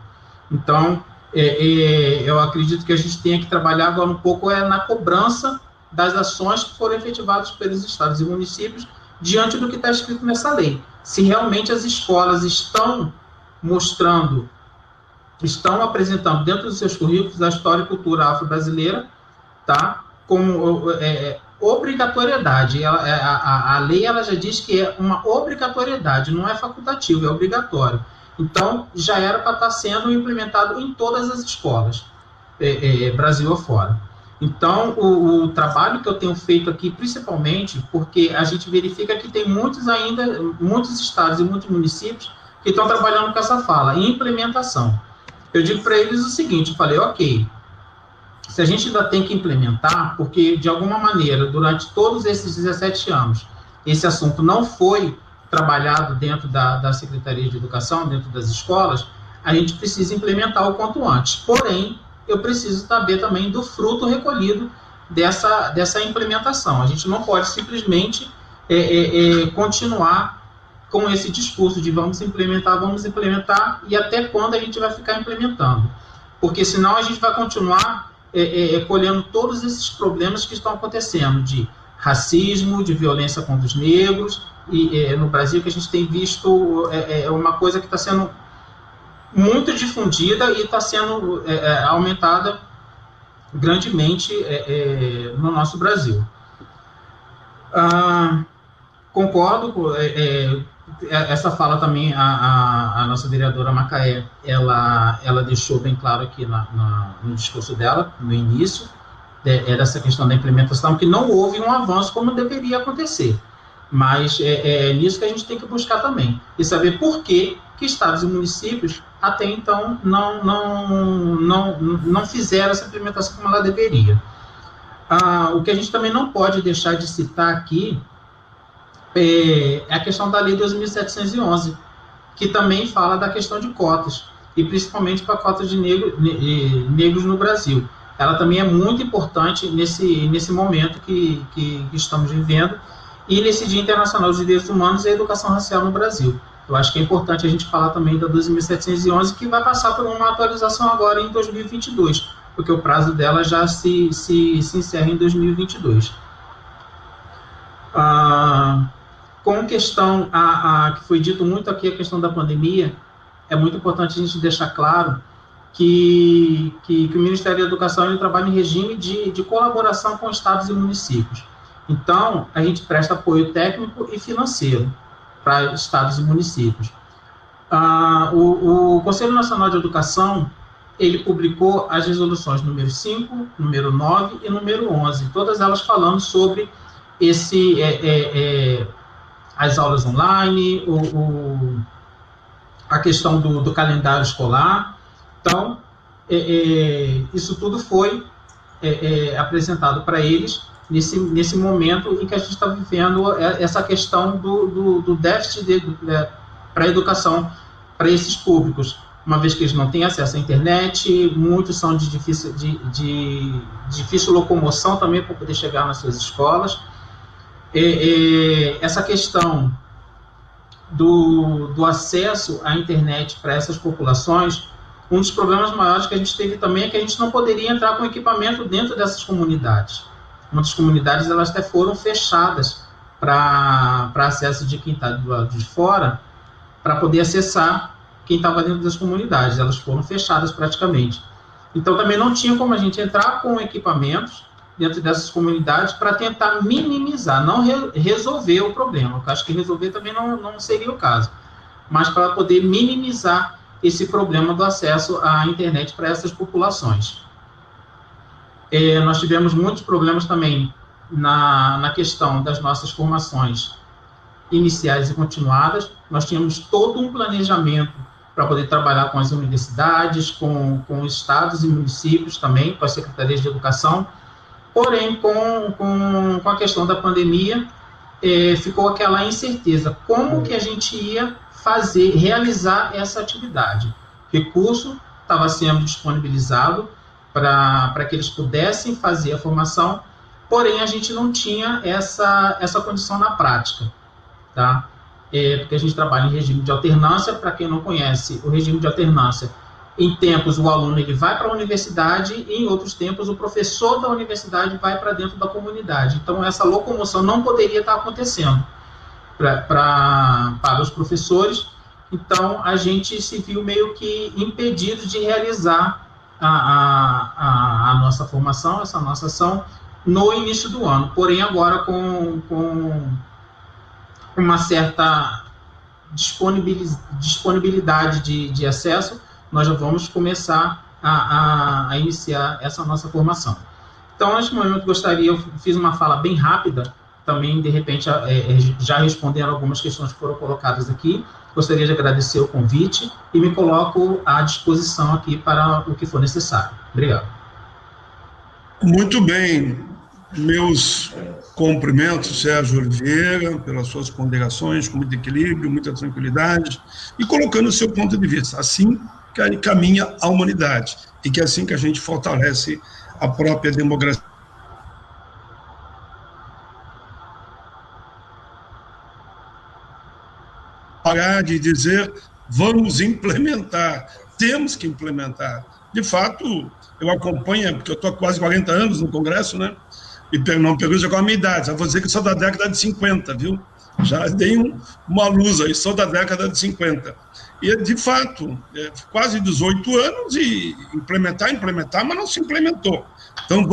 Então, eu acredito que a gente tenha que trabalhar agora um pouco na cobrança das ações que foram efetivadas pelos estados e municípios diante do que está escrito nessa lei. Se realmente as escolas estão apresentando dentro dos seus currículos a história e cultura afro-brasileira, tá? Como obrigatoriedade. A lei ela já diz que é uma obrigatoriedade, não é facultativo, é obrigatório. Então, já era para estar sendo implementado em todas as escolas, Brasil afora. Então, o trabalho que eu tenho feito aqui, principalmente, porque a gente verifica que tem muitos estados e muitos municípios que estão trabalhando com essa fala, em implementação. Eu digo para eles o seguinte, eu falei, ok, se a gente ainda tem que implementar, porque, de alguma maneira, durante todos esses 17 anos, esse assunto não foi trabalhado dentro da Secretaria de Educação, dentro das escolas, a gente precisa implementar o quanto antes. Porém, eu preciso saber também do fruto recolhido dessa implementação. A gente não pode simplesmente continuar com esse discurso de vamos implementar, e até quando a gente vai ficar implementando. Porque senão a gente vai continuar colhendo todos esses problemas que estão acontecendo, de racismo, de violência contra os negros, e no Brasil que a gente tem visto uma coisa que está sendo muito difundida e está sendo aumentada grandemente no nosso Brasil. Concordo com essa fala também, a nossa vereadora Macaé, ela deixou bem claro aqui no discurso dela, no início, dessa questão da implementação, que não houve um avanço como deveria acontecer. Mas é nisso que a gente tem que buscar também, e saber por que estados e municípios até então não fizeram essa implementação como ela deveria. O que a gente também não pode deixar de citar aqui é a questão da Lei 2.711, que também fala da questão de cotas, e principalmente para a cota de negros no Brasil. Ela também é muito importante nesse momento que estamos vivendo, e nesse Dia Internacional dos Direitos Humanos e a Educação Racial no Brasil. Eu acho que é importante a gente falar também da 2.711, que vai passar por uma atualização agora em 2022, porque o prazo dela já se encerra em 2022. Com questão, que foi dito muito aqui, a questão da pandemia, é muito importante a gente deixar claro que o Ministério da Educação ele trabalha em regime de colaboração com estados e municípios. Então, a gente presta apoio técnico e financeiro para estados e municípios. O Conselho Nacional de Educação, ele publicou as resoluções número 5, número 9 e número 11, todas elas falando sobre as aulas online, a questão do calendário escolar. Então, isso tudo foi apresentado para eles nesse momento em que a gente está vivendo essa questão do déficit para a educação para esses públicos, uma vez que eles não têm acesso à internet, muitos são de difícil locomoção também para poder chegar nas suas escolas. Essa questão do acesso à internet para essas populações, um dos problemas maiores que a gente teve também é que a gente não poderia entrar com equipamento dentro dessas comunidades. Muitas comunidades elas até foram fechadas para acesso de quem está do lado de fora, para poder acessar quem estava dentro das comunidades. Elas foram fechadas praticamente. Então, também não tinha como a gente entrar com equipamentos dentro dessas comunidades para tentar minimizar, não resolver o problema. Eu acho que resolver também não seria o caso, mas para poder minimizar esse problema do acesso à internet para essas populações. Nós tivemos muitos problemas também na questão das nossas formações iniciais e continuadas. Nós tínhamos todo um planejamento para poder trabalhar com as universidades, com os estados e municípios também, com as secretarias de educação. Porém, com a questão da pandemia, ficou aquela incerteza. Como que a gente ia realizar essa atividade? Recurso estava sendo disponibilizado para que eles pudessem fazer a formação, porém a gente não tinha essa condição na prática, tá? Porque a gente trabalha em regime de alternância. Para quem não conhece, o regime de alternância, em tempos o aluno ele vai para a universidade e em outros tempos o professor da universidade vai para dentro da comunidade. Então essa locomoção não poderia estar acontecendo para os professores. Então a gente se viu meio que impedido de realizar a nossa formação, essa nossa ação, no início do ano. Porém, agora com uma certa disponibilidade de acesso, nós já vamos começar a iniciar essa nossa formação. Então, neste momento, eu fiz uma fala bem rápida, também, de repente, já respondendo algumas questões que foram colocadas aqui. Gostaria de agradecer o convite e me coloco à disposição aqui para o que for necessário. Obrigado. Muito bem. Meus cumprimentos, Sérgio Oliveira, pelas suas ponderações, com muito equilíbrio, muita tranquilidade, e colocando o seu ponto de vista. Assim que caminha a humanidade, e que é assim que a gente fortalece a própria democracia. Parar de dizer, vamos implementar, temos que implementar. De fato, eu acompanho, porque eu estou há quase 40 anos no Congresso, né? E não pergunto qual a minha idade, só vou dizer que sou da década de 50, viu? Já dei uma luz aí, sou da década de 50. E, de fato, quase 18 anos e implementar, mas não se implementou. Então,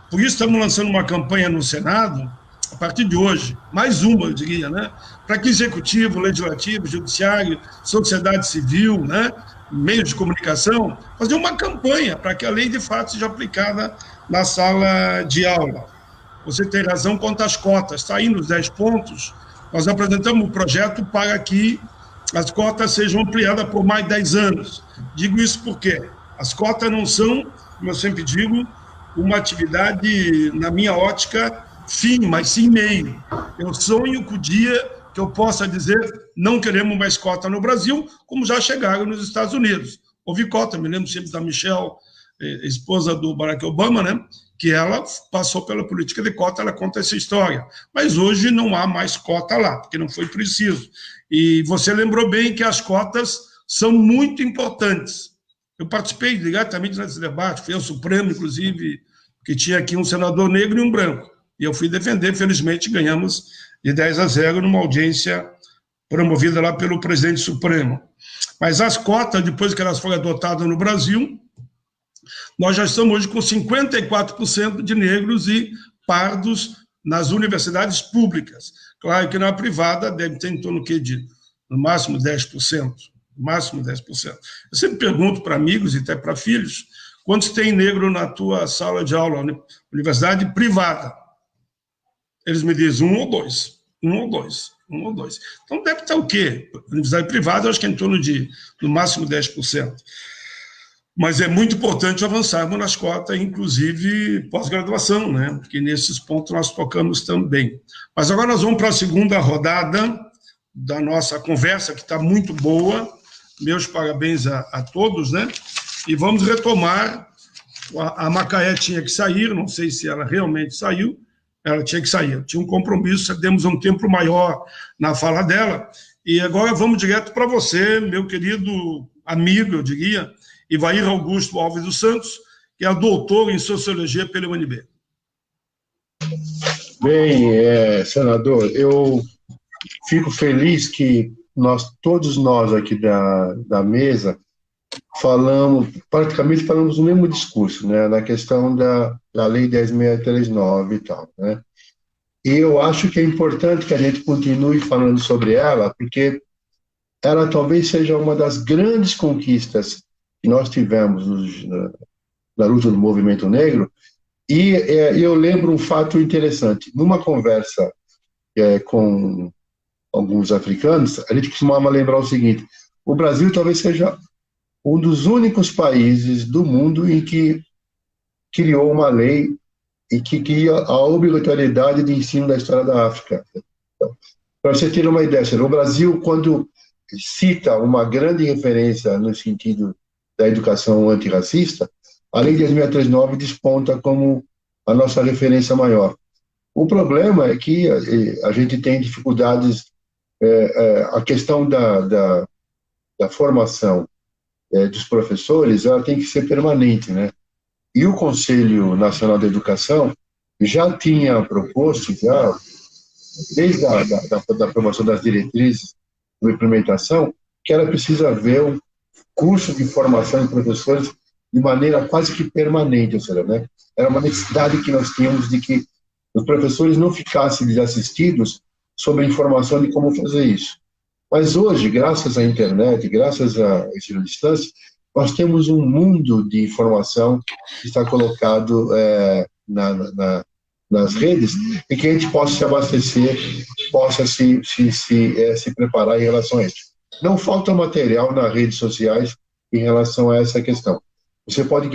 por isso estamos lançando uma campanha no Senado, a partir de hoje, mais uma, eu diria, né? Para que executivo, legislativo, judiciário, sociedade civil, né? Meios de comunicação, fazer uma campanha para que a lei, de fato, seja aplicada na sala de aula. Você tem razão quanto às cotas. Está aí nos 10 pontos. Nós apresentamos um projeto para que as cotas sejam ampliadas por mais 10 anos. Digo isso porque as cotas não são, como eu sempre digo, uma atividade, na minha ótica, fim, mas sim meio. Eu sonho com o dia que eu possa dizer, não queremos mais cota no Brasil, como já chegaram nos Estados Unidos. Houve cota, me lembro sempre da Michelle, esposa do Barack Obama, né? Que ela passou pela política de cota, ela conta essa história. Mas hoje não há mais cota lá, porque não foi preciso. E você lembrou bem que as cotas são muito importantes. Eu participei diretamente nesse debate, fui ao Supremo, inclusive, que tinha aqui um senador negro e um branco. E eu fui defender, felizmente ganhamos de 10-0 numa audiência promovida lá pelo presidente Supremo. Mas as cotas, depois que elas foram adotadas no Brasil, nós já estamos hoje com 54% de negros e pardos nas universidades públicas. Claro que na privada deve ter em torno de, no máximo 10%. No máximo 10%. Eu sempre pergunto para amigos e até para filhos, quantos tem negro na tua sala de aula, universidade privada? Eles me dizem 1 ou 2. 1 ou 2. 1 ou 2. Então deve estar o quê? Universidade privada, eu acho que é em torno de, no máximo, 10%. Mas é muito importante avançarmos nas cotas, inclusive pós-graduação, né? Porque nesses pontos nós tocamos também. Mas agora nós vamos para a segunda rodada da nossa conversa, que está muito boa. Meus parabéns a todos, né? E vamos retomar. A Macaé tinha que sair, não sei se ela realmente saiu, ela tinha que sair. Tinha um compromisso, demos um tempo maior na fala dela. E agora vamos direto para você, meu querido amigo, eu diria, Ivair Augusto Alves dos Santos, que é doutor em Sociologia pela UNB. Bem, senador, eu fico feliz que todos nós aqui da mesa praticamente falamos o mesmo discurso, né, na questão da Lei 10.639 e tal, né? E eu acho que é importante que a gente continue falando sobre ela, porque ela talvez seja uma das grandes conquistas que nós tivemos na luta do movimento negro. E eu lembro um fato interessante. Numa conversa com alguns africanos, a gente costumava lembrar o seguinte: o Brasil talvez seja um dos únicos países do mundo em que criou uma lei e que cria a obrigatoriedade de ensino da história da África. Então, para você ter uma ideia, o Brasil, quando cita uma grande referência no sentido da educação antirracista, a Lei 10.639 desponta como a nossa referência maior. O problema é que a gente tem dificuldades, a questão da formação dos professores, ela tem que ser permanente, né? E o Conselho Nacional da Educação já tinha proposto, desde a aprovação das diretrizes de implementação, que era preciso haver um curso de formação de professores de maneira quase que permanente, ou seja, né? Era uma necessidade que nós tínhamos de que os professores não ficassem desassistidos sobre a informação de como fazer isso. Mas hoje, graças à internet, graças à ensino à distância, nós temos um mundo de informação que está colocado nas redes e que a gente possa se abastecer, possa se preparar em relação a isso. Não falta material nas redes sociais em relação a essa questão. Você pode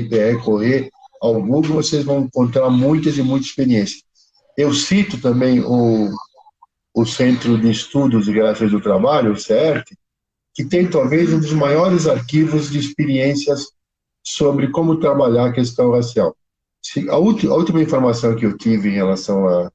recorrer ao Google, vocês vão encontrar muitas e muitas experiências. Eu cito também o Centro de Estudos e Relações do Trabalho, o CERT, que tem talvez um dos maiores arquivos de experiências sobre como trabalhar a questão racial. A última informação que eu tive em relação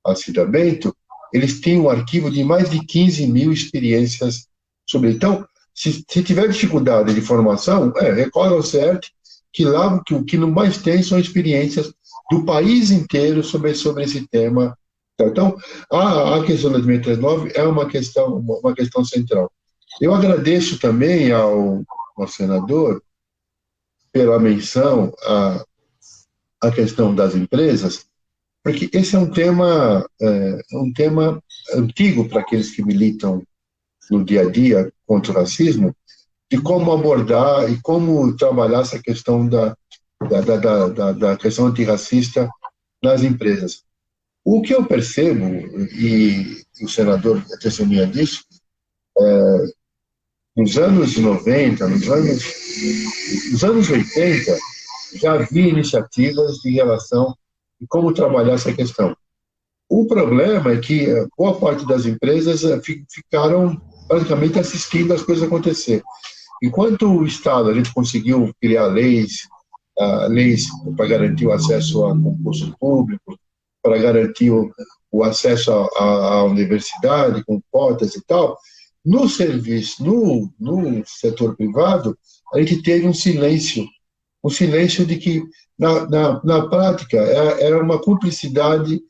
a Cida Bento, eles têm um arquivo de mais de 15 mil experiências sobre. Então, se tiver dificuldade de formação, recorre ao CERT, que lá o que mais tem são experiências do país inteiro sobre esse tema. Então, a questão da 10.639 é uma questão central. Eu agradeço também ao senador pela menção à questão das empresas, porque esse é um tema antigo para aqueles que militam no dia a dia contra o racismo, de como abordar e como trabalhar essa questão da questão antirracista nas empresas. O que eu percebo, e o senador é testemunha disso, nos anos 90, nos anos 80, já havia iniciativas de relação de como trabalhar essa questão. O problema é que boa parte das empresas ficaram basicamente assistindo as coisas acontecer. Enquanto o Estado, a gente conseguiu criar leis para garantir o acesso a concurso público, para garantir o acesso à universidade com cotas e tal, no serviço, no setor privado, a gente teve um silêncio de que, na prática, era uma cumplicidade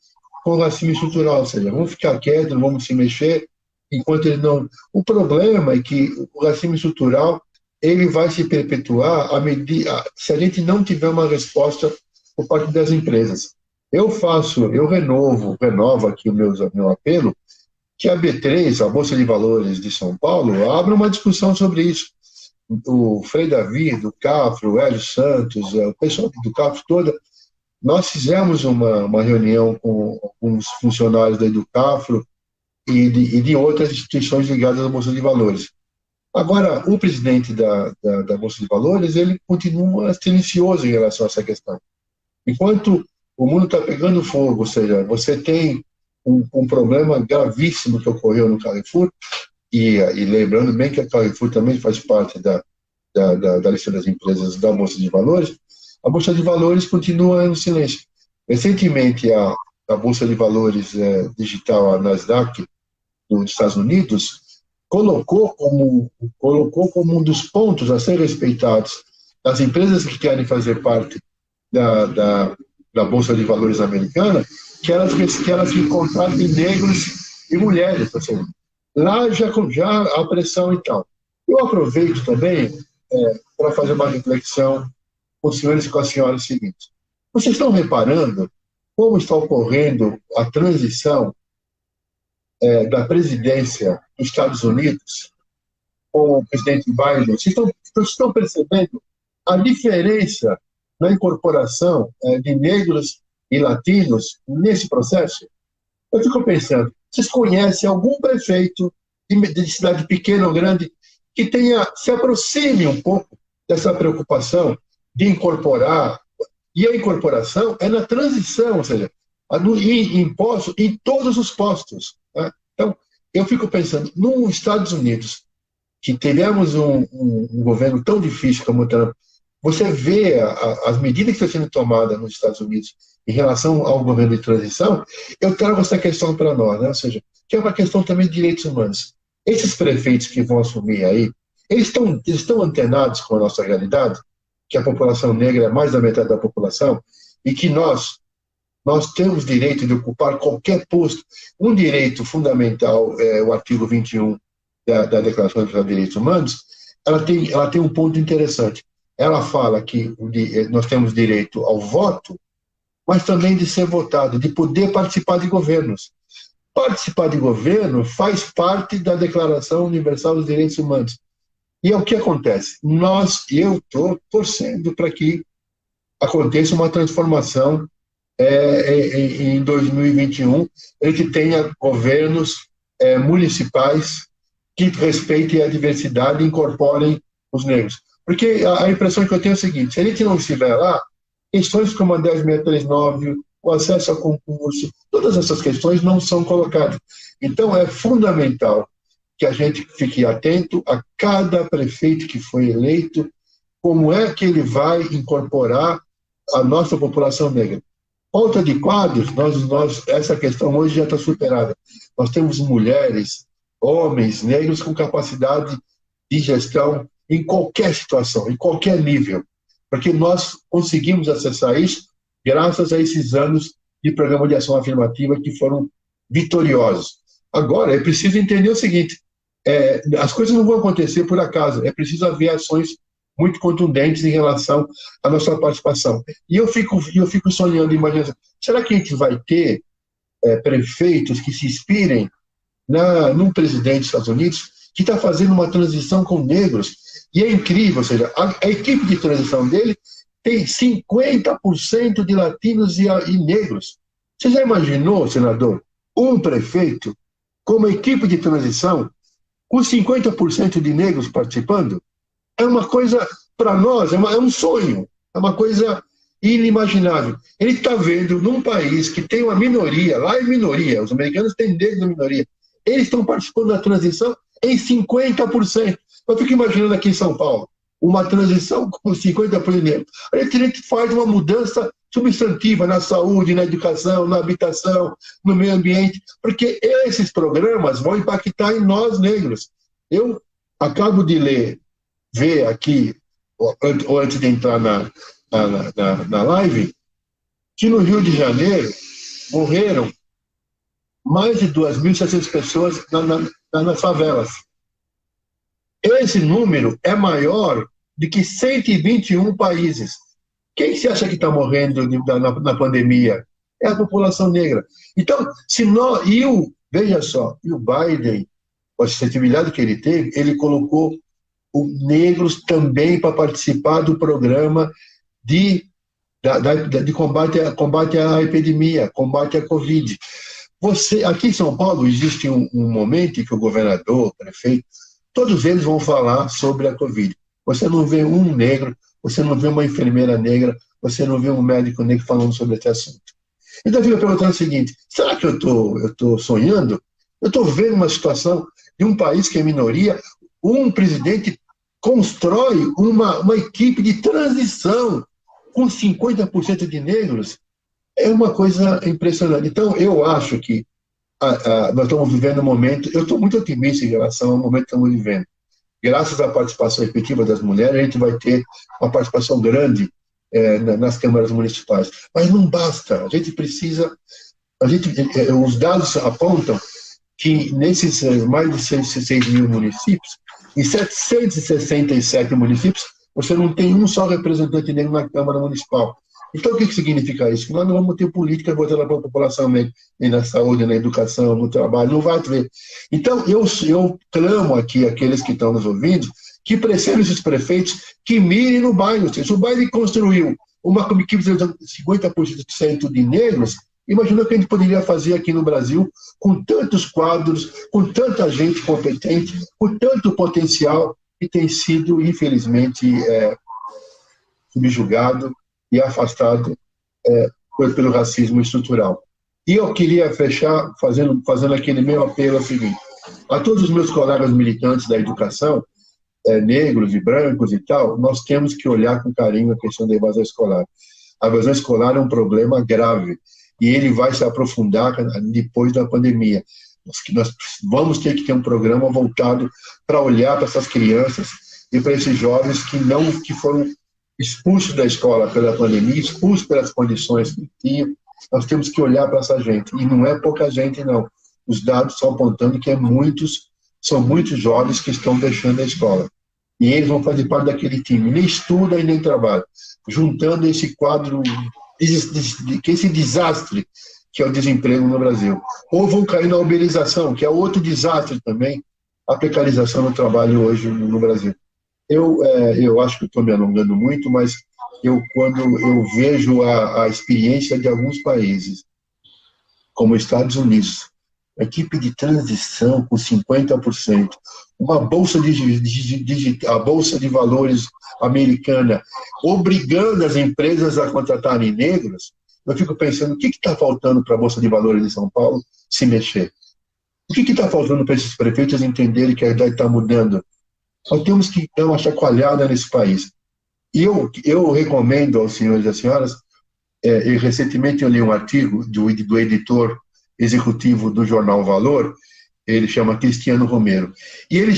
com o racismo estrutural, ou seja, vamos ficar quietos, não vamos se mexer, enquanto ele não... O problema é que o racismo estrutural ele vai se perpetuar se a gente não tiver uma resposta por parte das empresas. Eu renovo aqui o meu apelo, que a B3, a Bolsa de Valores de São Paulo, abra uma discussão sobre isso. O Frei Davi, do CAFRO, o Hélio Santos, o pessoal do CAFRO toda, nós fizemos uma reunião com os funcionários da Educafro e de outras instituições ligadas à Bolsa de Valores. Agora, o presidente da Bolsa de Valores, ele continua silencioso em relação a essa questão. Enquanto o mundo está pegando fogo, ou seja, você tem um problema gravíssimo que ocorreu no Carrefour, e lembrando bem que a Carrefour também faz parte da lista das empresas da Bolsa de Valores, a Bolsa de Valores continua no silêncio. Recentemente, a Bolsa de Valores digital, a Nasdaq, dos Estados Unidos, colocou como um dos pontos a ser respeitados das empresas que querem fazer parte da Bolsa de Valores americana, que elas contratem negros e mulheres. Ou seja, lá já há pressão e tal. Eu aproveito também para fazer uma reflexão com os senhores e com a senhora seguinte. Vocês estão reparando como está ocorrendo a transição da presidência dos Estados Unidos com o presidente Biden? Vocês estão percebendo a diferença na incorporação de negros e latinos nesse processo? Eu fico pensando, vocês conhecem algum prefeito de cidade pequena ou grande que se aproxime um pouco dessa preocupação de incorporar? E a incorporação é na transição, ou seja, em todos os postos. Né? Então, eu fico pensando, nos Estados Unidos, que tivemos um governo tão difícil como o Trump, você vê as medidas que estão sendo tomadas nos Estados Unidos em relação ao governo de transição. Eu trago essa questão para nós, né? Ou seja, que é uma questão também de direitos humanos. Esses prefeitos que vão assumir aí, eles estão antenados com a nossa realidade, que a população negra é mais da metade da população, e que nós temos direito de ocupar qualquer posto. Um direito fundamental, o artigo 21 da Declaração dos Direitos Humanos, ela tem um ponto interessante. Ela fala que nós temos direito ao voto, mas também de ser votado, de poder participar de governos. Participar de governo faz parte da Declaração Universal dos Direitos Humanos. E é o que acontece. Eu estou torcendo para que aconteça uma transformação em 2021, em que tenha governos municipais que respeitem a diversidade e incorporem os negros. Porque a impressão que eu tenho é a seguinte: se a gente não estiver lá, questões como a 10639, o acesso a concurso, todas essas questões não são colocadas. Então, é fundamental que a gente fique atento a cada prefeito que foi eleito, como é que ele vai incorporar a nossa população negra. Falta de quadros, essa questão hoje já está superada. Nós temos mulheres, homens negros com capacidade de gestão em qualquer situação, em qualquer nível, porque nós conseguimos acessar isso graças a esses anos de programa de ação afirmativa que foram vitoriosos. Agora, é preciso entender o seguinte: as coisas não vão acontecer por acaso, é preciso haver ações muito contundentes em relação à nossa participação. E eu fico sonhando, imaginando, será que a gente vai ter prefeitos que se inspirem num presidente dos Estados Unidos que está fazendo uma transição com negros? E é incrível, ou seja, a equipe de transição dele tem 50% de latinos e negros. Você já imaginou, senador, um prefeito com uma equipe de transição com 50% de negros participando? É uma coisa, para nós, é um sonho, é uma coisa inimaginável. Ele está vendo num país que tem uma minoria, lá é minoria, os americanos têm negros na minoria, eles estão participando da transição em 50%. Eu fico imaginando aqui em São Paulo, uma transição com 50% de negros. A gente faz uma mudança substantiva na saúde, na educação, na habitação, no meio ambiente, porque esses programas vão impactar em nós negros. Eu acabo de ver aqui, ou antes de entrar na live, que no Rio de Janeiro morreram mais de 2.700 pessoas nas favelas. Esse número é maior do que 121 países. Quem se acha que está morrendo na pandemia? É a população negra. Então, veja só, e o Biden, com a sensibilidade que ele teve, ele colocou os negros também para participar do programa de combate à epidemia, combate à Covid. Aqui em São Paulo existe um momento em que o governador, o prefeito, todos eles vão falar sobre a Covid. Você não vê um negro, você não vê uma enfermeira negra, você não vê um médico negro falando sobre esse assunto. Então eu fico perguntando o seguinte: será que eu estou sonhando? Eu estou vendo uma situação de um país que é minoria, um presidente constrói uma equipe de transição com 50% de negros. É uma coisa impressionante. Então, eu acho que nós estamos vivendo um momento, eu estou muito otimista em relação ao momento que estamos vivendo. Graças à participação efetiva das mulheres, a gente vai ter uma participação grande nas câmaras municipais. Mas não basta, a gente precisa... os dados apontam que nesses mais de 6 mil municípios, Em 767 municípios, você não tem um só representante negro na Câmara Municipal. Então, o que significa isso? Que nós não vamos ter política voltada para a população, nem na saúde, na educação, no trabalho, não vai ter. Então, eu clamo aqui aqueles que estão nos ouvindo que pressionem esses prefeitos que mirem no bairro. Se o bairro construiu uma equipe de 50% de negros, imagina o que a gente poderia fazer aqui no Brasil com tantos quadros, com tanta gente competente, com tanto potencial que tem sido, infelizmente, subjugado e afastado pelo racismo estrutural. E eu queria fechar fazendo aquele meu apelo seguinte: a todos os meus colegas militantes da educação, negros e brancos e tal, nós temos que olhar com carinho a questão da evasão escolar. A evasão escolar é um problema grave e ele vai se aprofundar depois da pandemia. Nós vamos ter que ter um programa voltado para olhar para essas crianças e para esses jovens que foram expulsos da escola pela pandemia, expulsos pelas condições que tinham. Nós temos que olhar para essa gente. E não é pouca gente, não. Os dados estão apontando que são muitos jovens que estão deixando a escola. E eles vão fazer parte daquele time. Nem estuda e nem trabalha. Juntando esse quadro, esse desastre que é o desemprego no Brasil. Ou vão cair na uberização, que é outro desastre também, a precarização no trabalho hoje no Brasil. Eu acho que estou me alongando muito, mas quando eu vejo a experiência de alguns países, como os Estados Unidos, a equipe de transição com 50%, uma bolsa a bolsa de valores americana, obrigando as empresas a contratarem negros, eu fico pensando, o que está faltando para a Bolsa de Valores de São Paulo se mexer? O que está faltando para esses prefeitos entenderem que a idade está mudando? Nós temos que dar uma chacoalhada nesse país. E eu recomendo aos senhores e às senhoras, recentemente eu li um artigo do editor executivo do jornal Valor, ele chama Cristiano Romero, e ele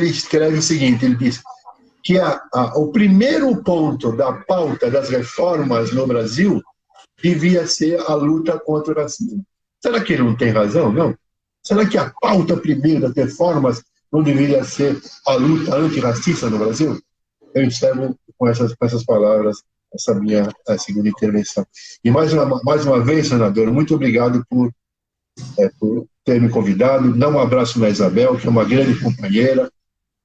escreve o seguinte, ele diz que o primeiro ponto da pauta das reformas no Brasil devia ser a luta contra o racismo. Será que ele não tem razão, não? Será que a pauta primeiro das reformas não deveria ser a luta antirracista no Brasil? Eu encerro com essas palavras essa minha segunda intervenção. E mais uma vez, senador, muito obrigado por ter me convidado. Dá um abraço na Isabel, que é uma grande companheira,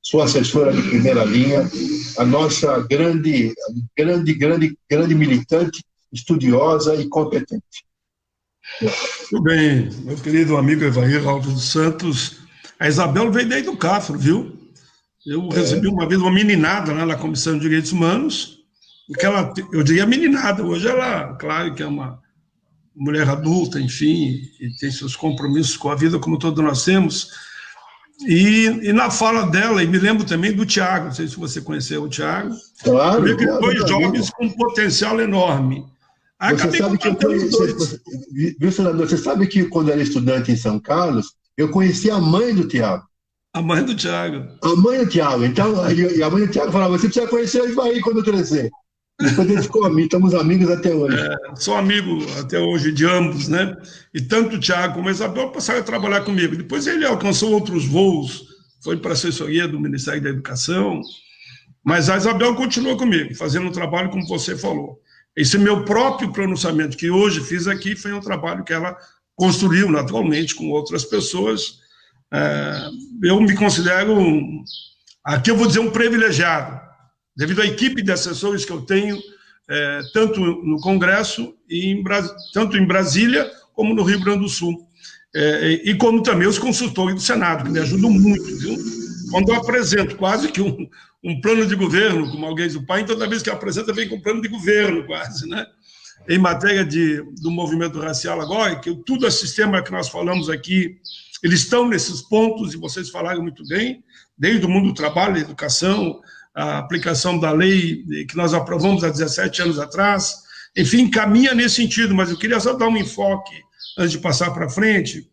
sua assessora de primeira linha, a nossa grande militante, estudiosa e competente. Muito bem, meu querido amigo Evair Alves dos Santos. A Isabel veio daí do Cafro, viu? Eu recebi uma vez uma meninada lá na Comissão de Direitos Humanos, eu diria meninada, hoje ela, claro que é uma mulher adulta, enfim, e tem seus compromissos com a vida, como todos nós temos. E na fala dela, e me lembro também do Tiago, não sei se você conheceu o Tiago, claro, dois jovens com um potencial enorme. Você sabe viu, senador, você sabe que quando eu era estudante em São Carlos, eu conheci a mãe do Tiago. A mãe do Tiago. A mãe do Tiago. Então, a mãe do Tiago falava, você precisa conhecer o Ivair quando crescer. Depois ele ficou amigo, estamos amigos até hoje. Sou amigo até hoje de ambos, né? E tanto o Tiago como a Isabel passaram a trabalhar comigo. Depois ele alcançou outros voos, foi para a assessoria do Ministério da Educação, mas a Isabel continuou comigo, fazendo um trabalho como você falou. Esse meu próprio pronunciamento que hoje fiz aqui foi um trabalho que ela construiu naturalmente com outras pessoas. Eu me considero, aqui eu vou dizer, um privilegiado, devido à equipe de assessores que eu tenho, tanto no Congresso, tanto em Brasília, como no Rio Grande do Sul. E como também os consultores do Senado, que me ajudam muito, viu? Quando eu apresento quase que um plano de governo, como alguém do pai, toda vez que apresenta, vem com plano de governo, quase, né? Em matéria do movimento racial agora, que todo o sistema que nós falamos aqui, eles estão nesses pontos, e vocês falaram muito bem, desde o mundo do trabalho, da educação, a aplicação da lei que nós aprovamos há 17 anos atrás, enfim, caminha nesse sentido, mas eu queria só dar um enfoque, antes de passar para frente,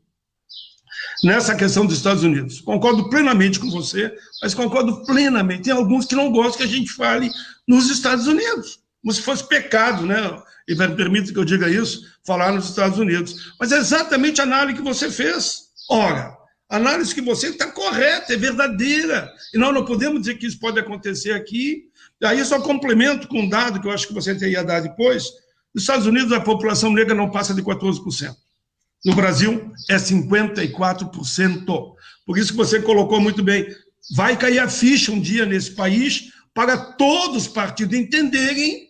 nessa questão dos Estados Unidos. Concordo plenamente com você, mas concordo plenamente. Tem alguns que não gostam que a gente fale nos Estados Unidos, como se fosse pecado, né? E me permite que eu diga isso, falar nos Estados Unidos. Mas é exatamente a análise que você fez. Ora, A análise que você está correta, é verdadeira. E nós não podemos dizer que isso pode acontecer aqui. Aí eu só complemento com um dado que eu acho que você teria dar depois. Nos Estados Unidos, a população negra não passa de 14%. No Brasil, é 54%. Por isso que você colocou muito bem. Vai cair a ficha um dia nesse país para todos os partidos entenderem.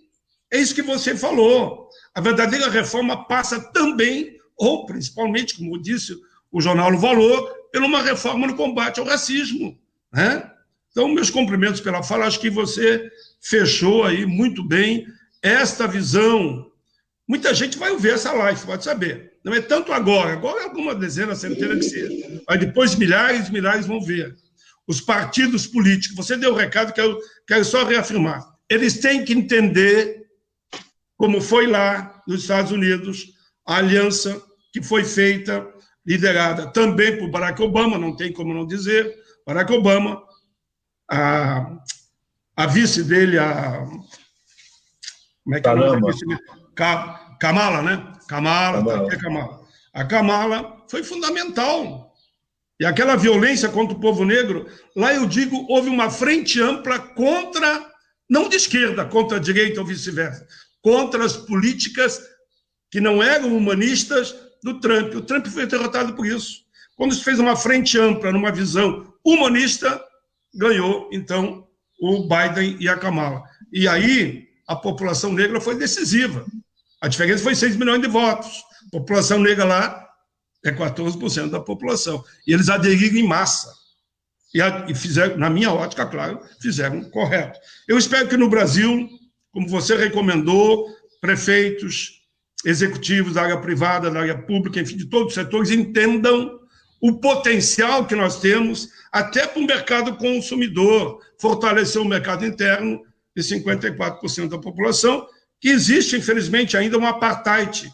É isso que você falou. A verdadeira reforma passa também, ou principalmente, como disse o jornal O Valor, por uma reforma no combate ao racismo, né? Então, meus cumprimentos pela fala, acho que você fechou aí muito bem esta visão. Muita gente vai ver essa live, pode saber. Não é tanto agora é alguma dezena, centena que seja. Mas depois milhares e milhares vão ver. Os partidos políticos, você deu o recado que eu quero só reafirmar. Eles têm que entender como foi lá nos Estados Unidos, a aliança que foi feita, liderada também por Barack Obama, não tem como não dizer, Barack Obama, a vice dele, como é que é? Kamala, né? A Kamala foi fundamental. E aquela violência contra o povo negro, lá eu digo, houve uma frente ampla contra, não de esquerda, contra a direita ou vice-versa, contra as políticas que não eram humanistas do Trump. O Trump foi derrotado por isso. Quando se fez uma frente ampla, numa visão humanista, ganhou, então, o Biden e a Kamala. E aí, a população negra foi decisiva. A diferença foi 6 milhões de votos. A população negra lá é 14% da população. E eles aderiram em massa. E fizeram, na minha ótica, claro, fizeram correto. Eu espero que no Brasil, como você recomendou, prefeitos, executivos da área privada, da área pública, enfim, de todos os setores, entendam o potencial que nós temos até para o mercado consumidor, fortalecer o mercado interno de 54% da população, que existe, infelizmente, ainda um apartheid.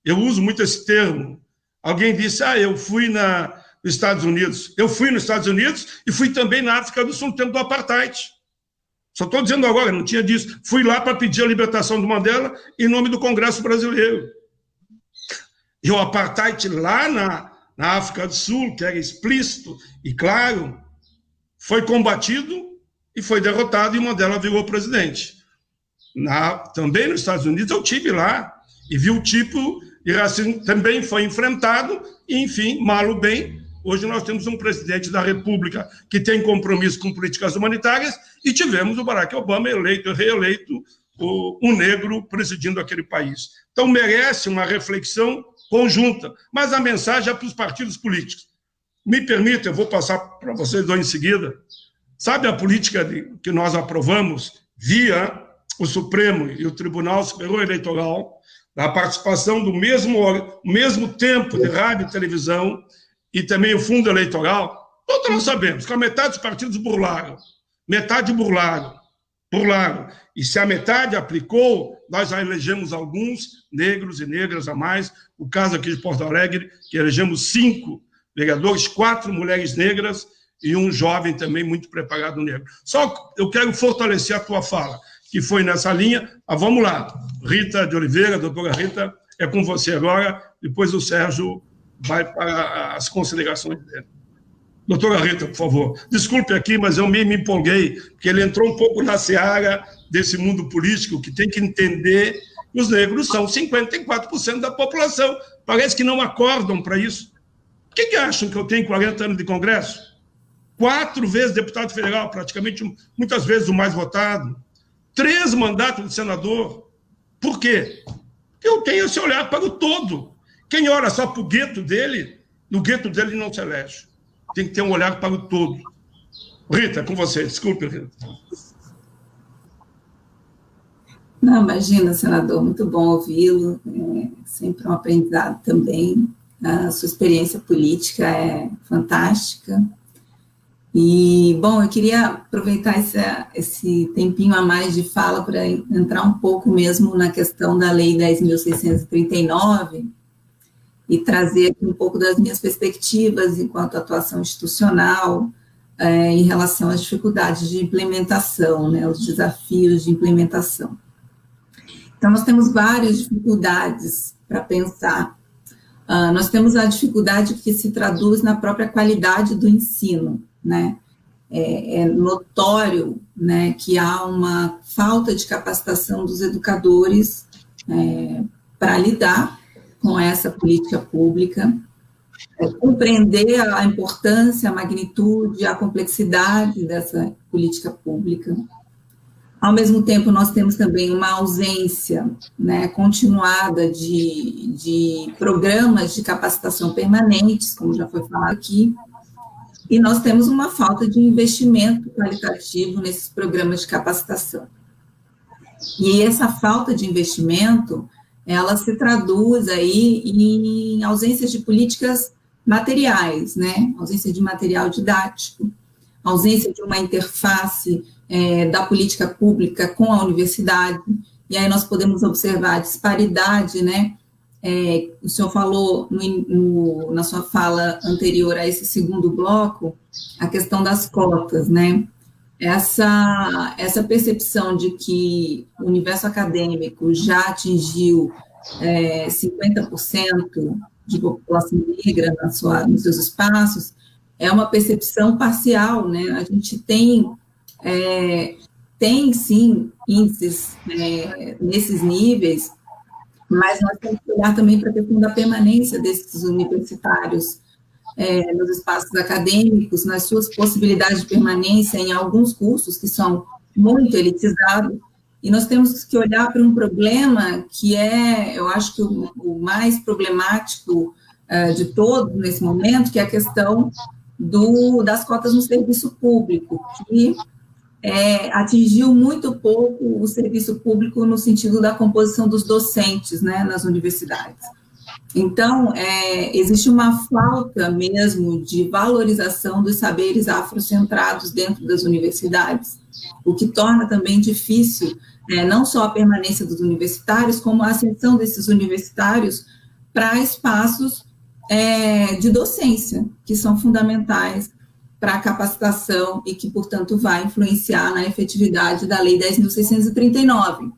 Eu uso muito esse termo. Alguém disse, eu fui nos Estados Unidos. Eu fui nos Estados Unidos e fui também na África do Sul no tempo do apartheid. Só estou dizendo agora, não tinha disso. Fui lá para pedir a libertação do Mandela em nome do Congresso Brasileiro. E o apartheid lá na África do Sul, que era explícito e claro, foi combatido e foi derrotado e Mandela virou presidente. Também nos Estados Unidos eu estive lá e vi o tipo de racismo também foi enfrentado e, enfim, mal ou bem, hoje nós temos um presidente da República que tem compromisso com políticas humanitárias e tivemos o Barack Obama eleito, reeleito, um negro presidindo aquele país. Então, merece uma reflexão conjunta, mas a mensagem é para os partidos políticos. Me permita, eu vou passar para vocês dois em seguida. Sabe a política que nós aprovamos via o Supremo e o Tribunal Superior Eleitoral, da participação do mesmo tempo de rádio e televisão e também o fundo eleitoral? Todos nós sabemos que a metade dos partidos burlaram, metade burlaram. E se a metade aplicou, nós já elegemos alguns negros e negras a mais. O caso aqui de Porto Alegre, que elegemos 5 vereadores, 4 mulheres negras e um jovem também muito preparado negro. Só eu quero fortalecer a tua fala, que foi nessa linha. Vamos lá, Rita de Oliveira, doutora Rita, é com você agora, depois o Sérgio vai para as considerações dele. Doutora Rita, por favor. Desculpe aqui, mas eu me empolguei, porque ele entrou um pouco na seara desse mundo político, que tem que entender que os negros são 54% da população. Parece que não acordam para isso. Por que acham que eu tenho 40 anos de Congresso? 4 vezes deputado federal, praticamente, muitas vezes o mais votado. 3 mandatos de senador. Por quê? Porque eu tenho esse olhar para o todo. Quem olha só para o gueto dele, no gueto dele não se elege. Tem que ter um olhar para o todo. Rita, é com você. Desculpe, Rita. Não, imagina, senador, muito bom ouvi-lo. É sempre um aprendizado também. A sua experiência política é fantástica. E, bom, eu queria aproveitar esse tempinho a mais de fala para entrar um pouco mesmo na questão da Lei 10.639 e trazer aqui um pouco das minhas perspectivas enquanto atuação institucional em relação às dificuldades de implementação, né, os desafios de implementação. Então, nós temos várias dificuldades para pensar nós temos a dificuldade que se traduz na própria qualidade do ensino, né? É notório, né, que há uma falta de capacitação dos educadores para lidar com essa política pública, compreender a importância, a magnitude, a complexidade dessa política pública. Ao mesmo tempo, nós temos também uma ausência, né, continuada de programas de capacitação permanentes, como já foi falado aqui, e nós temos uma falta de investimento qualitativo nesses programas de capacitação. E essa falta de investimento, ela se traduz aí em ausências de políticas materiais, né, ausência de material didático, ausência de uma interface da política pública com a universidade, e aí nós podemos observar a disparidade, né, o senhor falou na sua fala anterior a esse segundo bloco, a questão das cotas, né, essa percepção de que o universo acadêmico já atingiu 50% de população negra nos seus espaços, é uma percepção parcial, né, a gente tem sim índices nesses níveis, mas nós temos que olhar também para a questão da permanência desses universitários nos espaços acadêmicos, nas suas possibilidades de permanência em alguns cursos que são muito elitizados, e nós temos que olhar para um problema que eu acho que o mais problemático de todos nesse momento, que é a questão das cotas no serviço público, que atingiu muito pouco o serviço público no sentido da composição dos docentes, né, nas universidades. Então, existe uma falta mesmo de valorização dos saberes afrocentrados dentro das universidades, o que torna também difícil não só a permanência dos universitários, como a ascensão desses universitários para espaços de docência, que são fundamentais para a capacitação e que, portanto, vai influenciar na efetividade da Lei 10.639.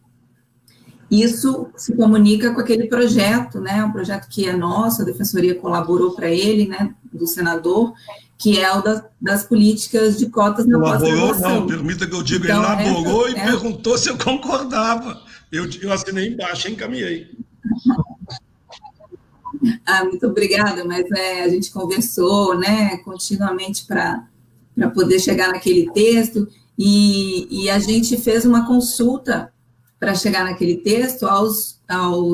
Isso se comunica com aquele projeto, né, um projeto que é nosso, a Defensoria colaborou para ele, né, do senador, que é o das políticas de cotas na pós-graduação. Não, permita que eu diga, então, ele elaborou e perguntou se eu concordava. Eu assinei embaixo, encaminhei. Muito obrigada, mas a gente conversou, né, continuamente para poder chegar naquele texto, e a gente fez uma consulta para chegar naquele texto aos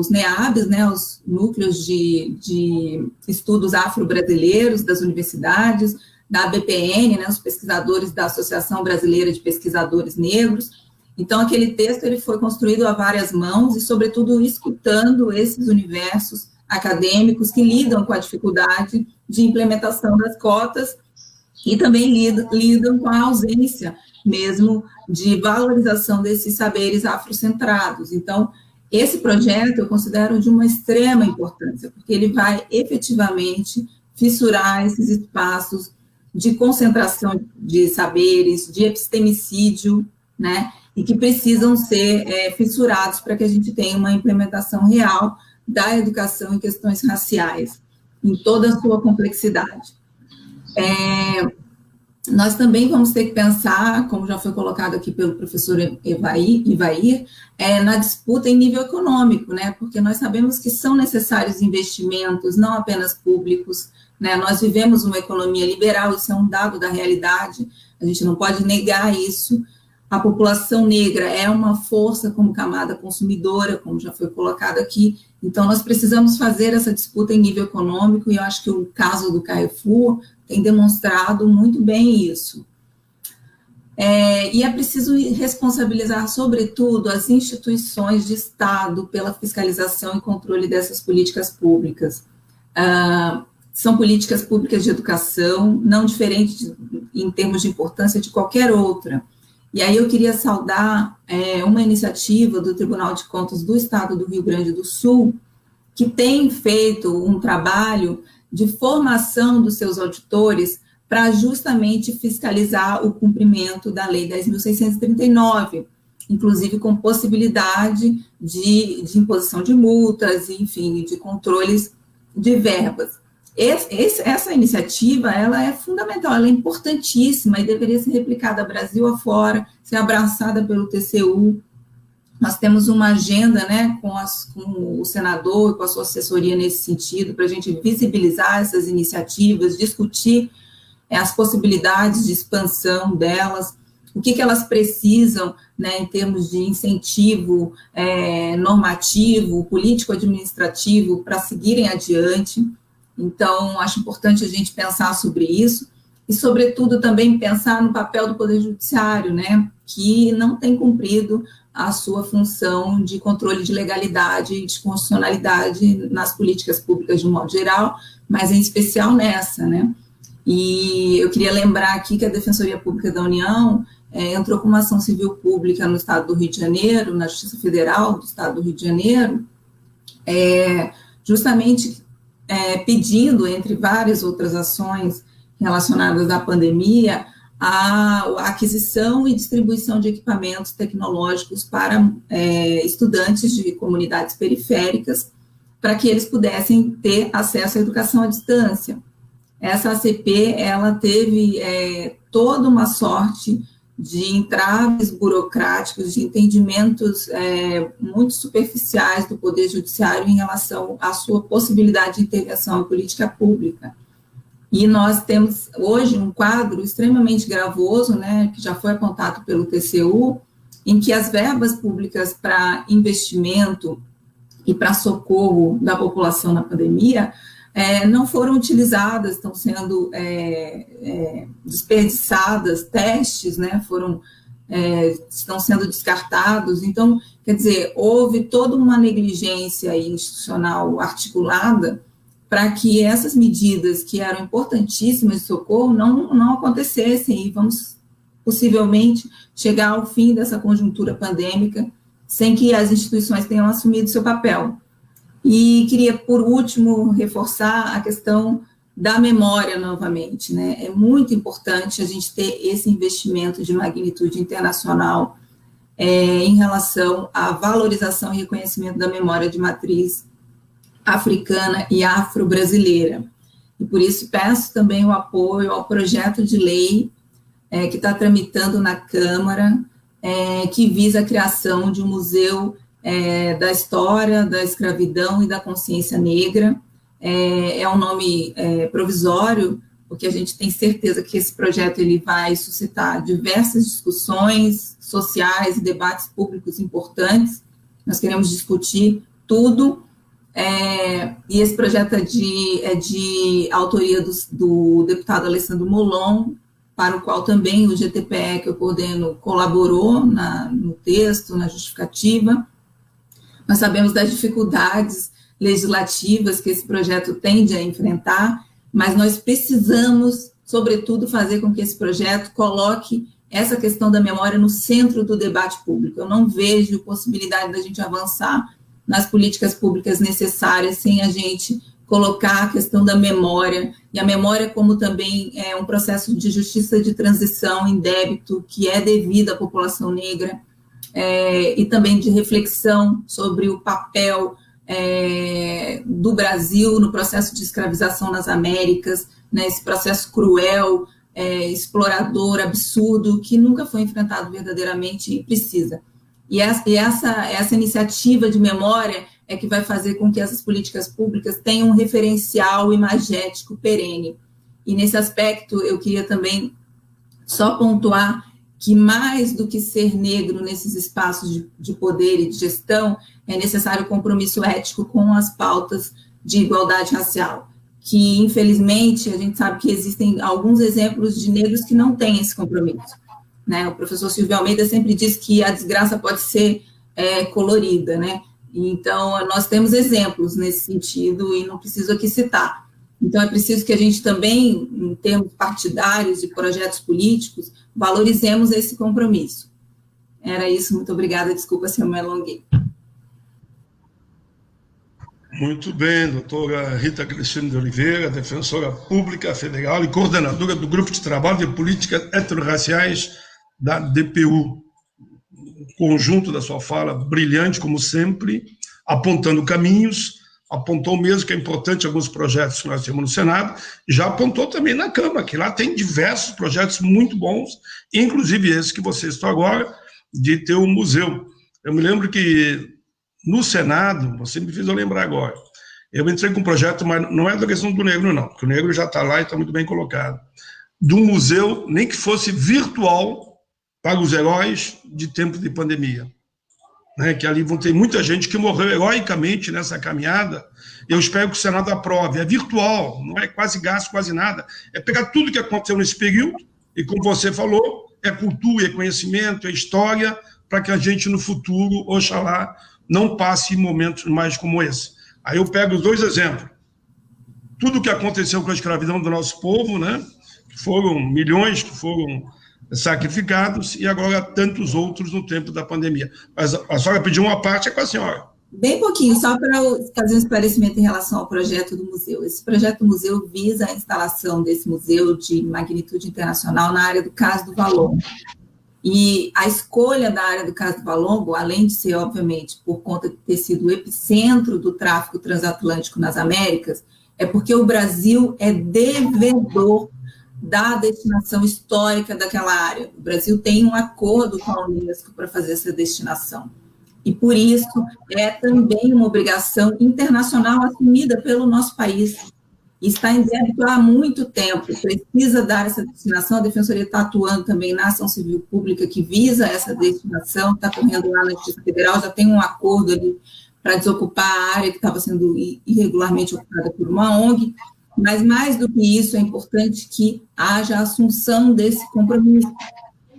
NEABs, né, aos núcleos de estudos afro-brasileiros das universidades, da ABPN, né, os pesquisadores da Associação Brasileira de Pesquisadores Negros. Então, aquele texto ele foi construído a várias mãos e, sobretudo, escutando esses universos acadêmicos que lidam com a dificuldade de implementação das cotas e também lidam com a ausência mesmo de valorização desses saberes afrocentrados. Então, esse projeto eu considero de uma extrema importância, porque ele vai efetivamente fissurar esses espaços de concentração de saberes, de epistemicídio, né, e que precisam ser fissurados para que a gente tenha uma implementação real da educação em questões raciais, em toda a sua complexidade. Nós também vamos ter que pensar, como já foi colocado aqui pelo professor Ivair, na disputa em nível econômico, né, porque nós sabemos que são necessários investimentos, não apenas públicos, né, nós vivemos uma economia liberal, isso é um dado da realidade, a gente não pode negar isso. A população negra é uma força como camada consumidora, como já foi colocado aqui, então nós precisamos fazer essa disputa em nível econômico, e eu acho que o caso do Carrefour tem demonstrado muito bem isso. E é preciso responsabilizar, sobretudo, as instituições de Estado pela fiscalização e controle dessas políticas públicas. São políticas públicas de educação, não diferentes em termos de importância de qualquer outra. E aí eu queria saudar uma iniciativa do Tribunal de Contas do Estado do Rio Grande do Sul, que tem feito um trabalho de formação dos seus auditores para justamente fiscalizar o cumprimento da Lei 10.639, inclusive com possibilidade de imposição de multas, enfim, de controles de verbas. Essa iniciativa, ela é fundamental, ela é importantíssima e deveria ser replicada Brasil afora, ser abraçada pelo TCU. Nós temos uma agenda, né, com o senador e com a sua assessoria nesse sentido, para a gente visibilizar essas iniciativas, discutir as possibilidades de expansão delas, o que elas precisam, né, em termos de incentivo normativo, político-administrativo, para seguirem adiante. Então, acho importante a gente pensar sobre isso e, sobretudo, também pensar no papel do Poder Judiciário, né, que não tem cumprido a sua função de controle de legalidade e de constitucionalidade nas políticas públicas de um modo geral, mas em especial nessa, né. E eu queria lembrar aqui que a Defensoria Pública da União entrou com uma ação civil pública no Estado do Rio de Janeiro, na Justiça Federal do Estado do Rio de Janeiro, justamente pedindo, entre várias outras ações relacionadas à pandemia, a aquisição e distribuição de equipamentos tecnológicos para estudantes de comunidades periféricas, para que eles pudessem ter acesso à educação à distância. Essa ACP, ela teve toda uma sorte de entraves burocráticos, de entendimentos muito superficiais do Poder Judiciário em relação à sua possibilidade de intervenção em política pública. E nós temos hoje um quadro extremamente gravoso, né, que já foi apontado pelo TCU, em que as verbas públicas para investimento e para socorro da população na pandemia não foram utilizadas, estão sendo desperdiçadas, testes, né, estão sendo descartados. Então, quer dizer, houve toda uma negligência institucional articulada para que essas medidas que eram importantíssimas de socorro não acontecessem, e vamos possivelmente chegar ao fim dessa conjuntura pandêmica sem que as instituições tenham assumido seu papel. E queria, por último, reforçar a questão da memória novamente, né? É muito importante a gente ter esse investimento de magnitude internacional em relação à valorização e reconhecimento da memória de matriz africana e afro-brasileira. E por isso peço também o apoio ao projeto de lei que está tramitando na Câmara, que visa a criação de um museu da história, da escravidão e da consciência negra. É um nome provisório, porque a gente tem certeza que esse projeto ele vai suscitar diversas discussões sociais e debates públicos importantes. Nós queremos discutir tudo, e esse projeto é de autoria do deputado Alessandro Molon, para o qual também o GTPE, que eu coordeno, colaborou no texto, na justificativa. Nós sabemos das dificuldades legislativas que esse projeto tende a enfrentar, mas nós precisamos, sobretudo, fazer com que esse projeto coloque essa questão da memória no centro do debate público. Eu não vejo possibilidade da gente avançar nas políticas públicas necessárias sem a gente colocar a questão da memória, e a memória como também um processo de justiça de transição em débito que é devido à população negra, e também de reflexão sobre o papel do Brasil no processo de escravização nas Américas, né, esse processo cruel, explorador, absurdo, que nunca foi enfrentado verdadeiramente e precisa. E essa iniciativa de memória é que vai fazer com que essas políticas públicas tenham um referencial imagético perene. E nesse aspecto eu queria também só pontuar que mais do que ser negro nesses espaços de poder e de gestão, é necessário compromisso ético com as pautas de igualdade racial, que, infelizmente, a gente sabe que existem alguns exemplos de negros que não têm esse compromisso, né? O professor Silvio Almeida sempre diz que a desgraça pode ser colorida, né? Então, nós temos exemplos nesse sentido e não preciso aqui citar. Então, é preciso que a gente também, em termos partidários e projetos políticos, valorizemos esse compromisso. Era isso, muito obrigada, desculpa se eu me alonguei. Muito bem, doutora Rita Cristina de Oliveira, defensora pública federal e coordenadora do Grupo de Trabalho de Políticas Étnico-Raciais da DPU. O conjunto da sua fala, brilhante como sempre, apontando caminhos, apontou mesmo que é importante alguns projetos que nós temos no Senado, e já apontou também na Câmara, que lá tem diversos projetos muito bons, inclusive esse que vocês estão agora, de ter um museu. Eu me lembro que no Senado, você me fez eu lembrar agora, eu entrei com um projeto, mas não é da questão do negro, não, porque o negro já está lá e está muito bem colocado, de um museu, nem que fosse virtual, para os heróis de tempo de pandemia. Né, que ali vão ter muita gente que morreu heroicamente nessa caminhada. Eu espero que o Senado aprove. É virtual, não é quase gasto, quase nada. É pegar tudo que aconteceu nesse período, e como você falou, é cultura, é conhecimento, é história, para que a gente no futuro, oxalá, não passe momentos mais como esse. Aí eu pego os dois exemplos. Tudo o que aconteceu com a escravidão do nosso povo, né, que foram milhões que foram sacrificados, e agora tantos outros no tempo da pandemia. Mas a senhora pediu uma parte, é com a senhora. Bem pouquinho, só para fazer um esclarecimento em relação ao projeto do museu. Esse projeto do museu visa a instalação desse museu de magnitude internacional na área do Cais do Valongo. E a escolha da área do Cais do Valongo, além de ser, obviamente, por conta de ter sido o epicentro do tráfico transatlântico nas Américas, é porque o Brasil é devedor da destinação histórica daquela área. O Brasil tem um acordo com a Unesco para fazer essa destinação. E, por isso, é também uma obrigação internacional assumida pelo nosso país. Está em débito há muito tempo, precisa dar essa destinação. A Defensoria está atuando também na ação civil pública que visa essa destinação, está correndo lá na Justiça Federal, já tem um acordo ali para desocupar a área que estava sendo irregularmente ocupada por uma ONG. Mas, mais do que isso, é importante que haja a assunção desse compromisso.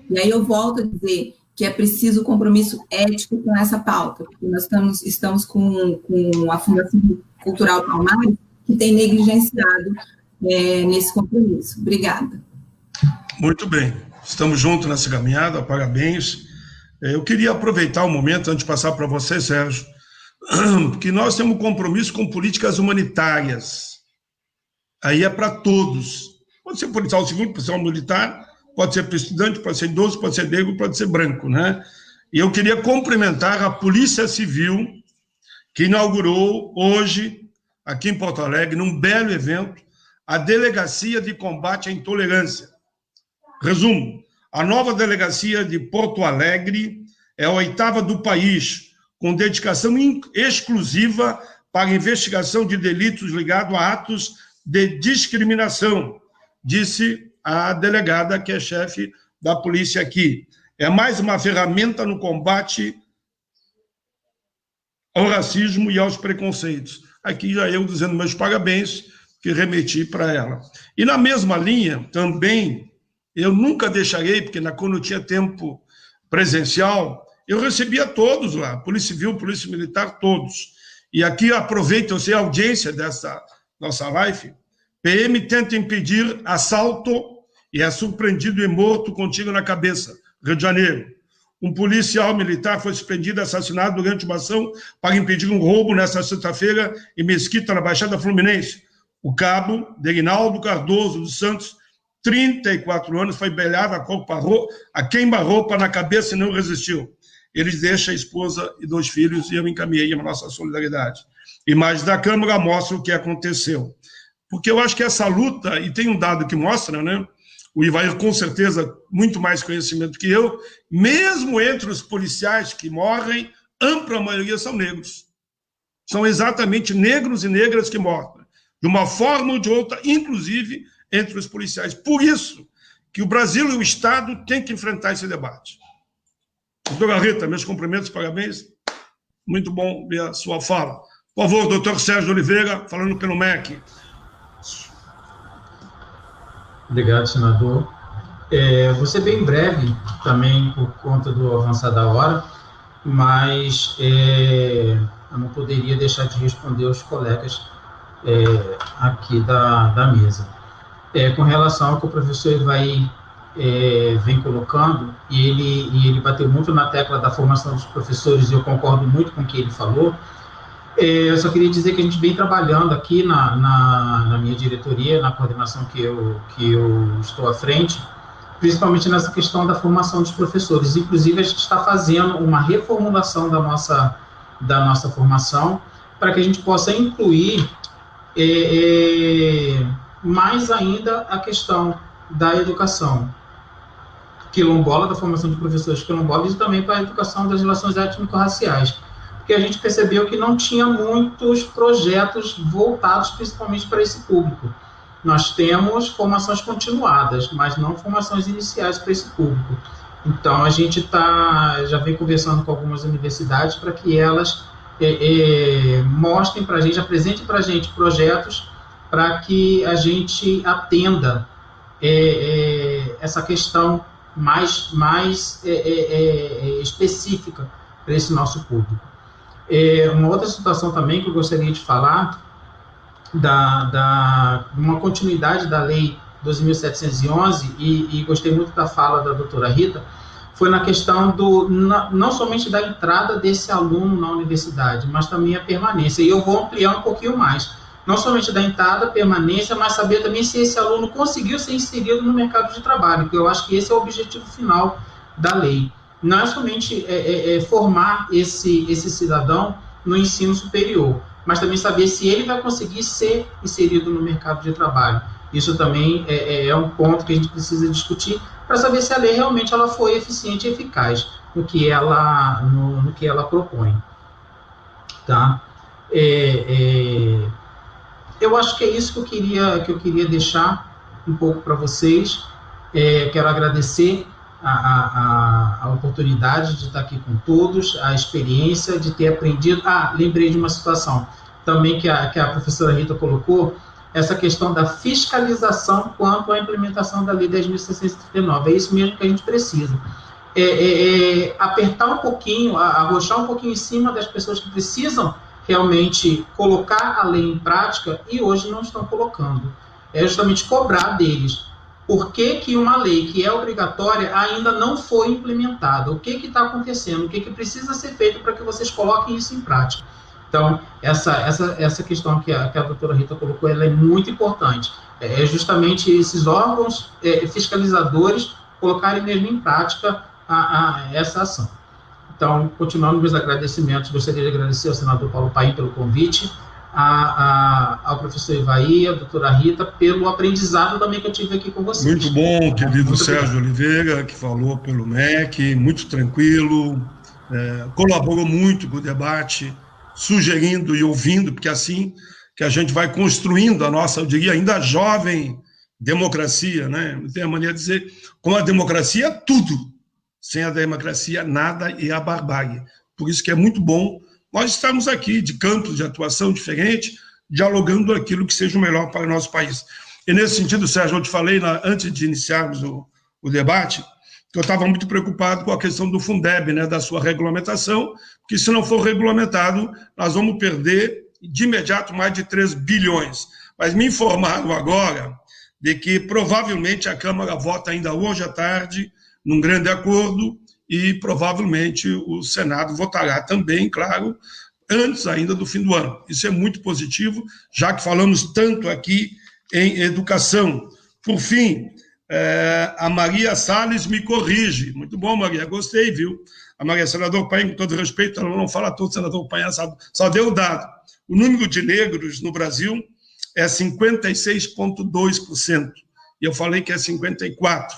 E aí eu volto a dizer que é preciso compromisso ético com essa pauta, porque nós estamos com a Fundação Cultural Palmares, que tem negligenciado nesse compromisso. Obrigada. Muito bem. Estamos juntos nessa caminhada, parabéns. Eu queria aproveitar o momento, antes de passar para você, Sérgio, que nós temos compromisso com políticas humanitárias. Aí é para todos. Pode ser policial civil, policial militar, pode ser para estudante, pode ser idoso, pode ser negro, pode ser branco, né? E eu queria cumprimentar a Polícia Civil, que inaugurou hoje, aqui em Porto Alegre, num belo evento, a Delegacia de Combate à Intolerância. Resumo, a nova Delegacia de Porto Alegre é a 8ª do país, com dedicação exclusiva para a investigação de delitos ligados a atos de discriminação, disse a delegada, que é chefe da polícia aqui. É mais uma ferramenta no combate ao racismo e aos preconceitos. Aqui já eu dizendo meus parabéns, que remeti para ela. E na mesma linha, também, eu nunca deixarei, porque quando eu tinha tempo presencial, eu recebia todos lá, Polícia Civil, Polícia Militar, todos. E aqui aproveito, eu sei a audiência dessa nossa live, PM tenta impedir assalto e é surpreendido e morto com tiro na cabeça, Rio de Janeiro. Um policial militar foi surpreendido e assassinado durante uma ação para impedir um roubo nesta sexta-feira em Mesquita, na Baixada Fluminense. O cabo Derinaldo Cardoso dos Santos, 34 anos, foi baleado a queima-roupa na cabeça e não resistiu. Ele deixa a esposa e 2 filhos e eu encaminhei a nossa solidariedade. Imagens da Câmara mostram o que aconteceu. Porque eu acho que essa luta, e tem um dado que mostra, né? O Ivair, com certeza, muito mais conhecimento que eu, mesmo entre os policiais que morrem, ampla maioria são negros. São exatamente negros e negras que morrem, de uma forma ou de outra, inclusive entre os policiais. Por isso que o Brasil e o Estado têm que enfrentar esse debate. Doutora Rita, meus cumprimentos, parabéns. Muito bom ver a sua fala. Por favor, doutor Sérgio Oliveira, falando pelo MEC. Obrigado, senador. Vou ser bem breve, também por conta do avançar da hora, mas eu não poderia deixar de responder aos colegas aqui da mesa. Com relação ao que o professor Ivair vem colocando, e ele bateu muito na tecla da formação dos professores, e eu concordo muito com o que ele falou. Eu só queria dizer que a gente vem trabalhando aqui na minha diretoria, na coordenação que eu estou à frente, principalmente nessa questão da formação dos professores. Inclusive, a gente está fazendo uma reformulação da nossa formação para que a gente possa incluir mais ainda a questão da educação quilombola, da formação de professores quilombolas, e também para a educação das relações étnico-raciais, porque a gente percebeu que não tinha muitos projetos voltados principalmente para esse público. Nós temos formações continuadas, mas não formações iniciais para esse público. Então, a gente já vem conversando com algumas universidades para que elas mostrem para a gente, apresentem para a gente projetos para que a gente atenda essa questão mais específica para esse nosso público. Uma outra situação também que eu gostaria de falar, uma continuidade da Lei 12.711, e gostei muito da fala da doutora Rita, foi na questão não somente da entrada desse aluno na universidade, mas também a permanência. E eu vou ampliar um pouquinho mais. Não somente da entrada, permanência, mas saber também se esse aluno conseguiu ser inserido no mercado de trabalho, que eu acho que esse é o objetivo final da lei. Não é somente formar esse cidadão no ensino superior, mas também saber se ele vai conseguir ser inserido no mercado de trabalho. Isso também é um ponto que a gente precisa discutir para saber se a lei realmente ela foi eficiente e eficaz no que ela propõe. Tá? Eu acho que é isso que eu queria deixar um pouco para vocês. Quero agradecer a oportunidade de estar aqui com todos, a experiência de ter aprendido. Lembrei de uma situação também que a professora Rita colocou, essa questão da fiscalização quanto à implementação da Lei 10.639. É isso mesmo que a gente precisa. Apertar um pouquinho, arrochar um pouquinho em cima das pessoas que precisam realmente colocar a lei em prática e hoje não estão colocando. É justamente cobrar deles. Por que uma lei que é obrigatória ainda não foi implementada? O que está acontecendo? O que precisa ser feito para que vocês coloquem isso em prática? Então, essa questão que a doutora Rita colocou, ela é muito importante. É justamente esses órgãos fiscalizadores colocarem mesmo em prática essa ação. Então, continuando meus agradecimentos, gostaria de agradecer ao senador Paulo Paim pelo convite, ao professor Ivaí, à doutora Rita, pelo aprendizado também que eu tive aqui com vocês. Muito bom, querido Sérgio Oliveira, que falou pelo MEC, muito tranquilo, colaborou muito com o debate, sugerindo e ouvindo, porque assim que a gente vai construindo a nossa, eu diria, ainda jovem democracia, né? Tem a maneira de dizer, com a democracia, tudo. Sem a democracia, nada, e a barbárie. Por isso que é muito bom nós estarmos aqui, de campos de atuação diferentes, dialogando aquilo que seja o melhor para o nosso país. E nesse sentido, Sérgio, eu te falei, antes de iniciarmos o debate, que eu estava muito preocupado com a questão do Fundeb, né, da sua regulamentação, porque se não for regulamentado, nós vamos perder de imediato mais de 3 bilhões. Mas me informaram agora de que provavelmente a Câmara vota ainda hoje à tarde num grande acordo e provavelmente o Senado votará também, claro, antes ainda do fim do ano. Isso é muito positivo, já que falamos tanto aqui em educação. Por fim, a Maria Salles me corrige. Muito bom, Maria, gostei, viu? A Maria, senador Paim, com todo respeito, ela não fala todo, senador Paim, só deu o dado. O número de negros no Brasil é 56,2%. E eu falei que é 54%.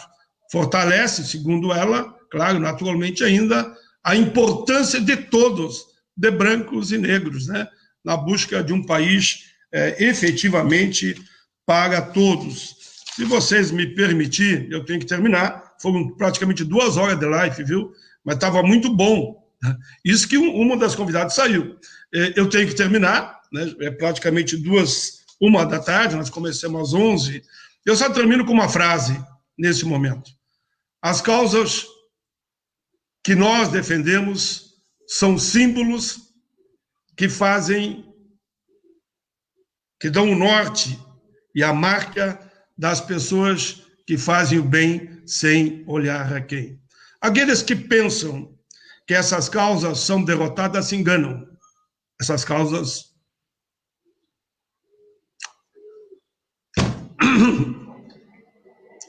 Fortalece, segundo ela, claro, naturalmente ainda, a importância de todos, de brancos e negros, né? Na busca de um país efetivamente para todos. Se vocês me permitirem, eu tenho que terminar, foram praticamente 2 horas de live, viu? Mas estava muito bom. Isso que uma das convidadas saiu. Eu tenho que terminar, né? É praticamente 1 da tarde, nós começamos às 11. Eu só termino com uma frase nesse momento. As causas que nós defendemos são símbolos que dão o norte e a marca das pessoas que fazem o bem sem olhar a quem. Aqueles que pensam que essas causas são derrotadas se enganam. Essas causas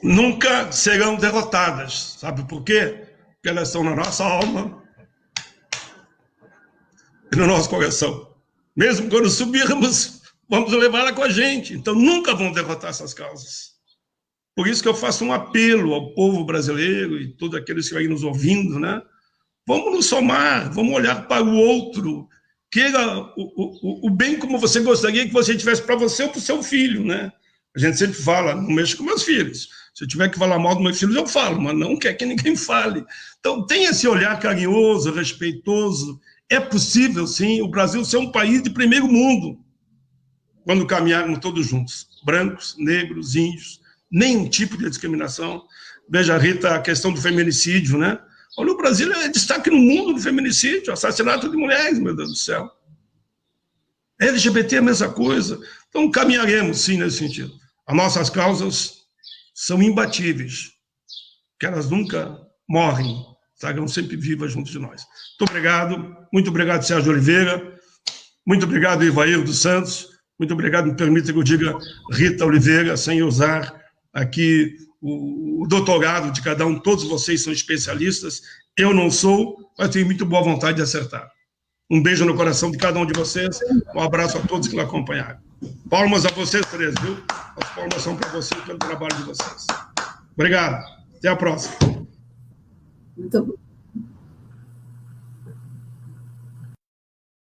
nunca serão derrotadas. Sabe por quê? Porque elas estão na nossa alma e no nosso coração. Mesmo quando subirmos, vamos levá-la com a gente. Então, nunca vão derrotar essas causas. Por isso que eu faço um apelo ao povo brasileiro e todos aqueles que estão aí nos ouvindo, né? Vamos nos somar, vamos olhar para o outro, queira o bem como você gostaria que você tivesse para você ou para o seu filho, né? A gente sempre fala, não mexo com meus filhos. Se eu tiver que falar mal dos meus filhos, eu falo, mas não quer que ninguém fale. Então, tenha esse olhar carinhoso, respeitoso. É possível, sim, o Brasil ser um país de primeiro mundo, quando caminharmos todos juntos, brancos, negros, índios, nenhum tipo de discriminação. Veja, Rita, a questão do feminicídio, né? Olha, o Brasil é destaque no mundo do feminicídio, assassinato de mulheres, meu Deus do céu. LGBT é a mesma coisa. Então, caminharemos, sim, nesse sentido. As nossas causas são imbatíveis, que elas nunca morrem, estarão sempre vivas junto de nós. Muito obrigado, Sérgio Oliveira, muito obrigado, Ivair dos Santos, muito obrigado, me permita que eu diga Rita Oliveira, sem usar aqui o doutorado de cada um, todos vocês são especialistas, eu não sou, mas tenho muito boa vontade de acertar. Um beijo no coração de cada um de vocês, um abraço a todos que me acompanharam. Palmas a vocês três, viu? As palmas são para vocês pelo trabalho de vocês. Obrigado, até a próxima. Muito obrigado.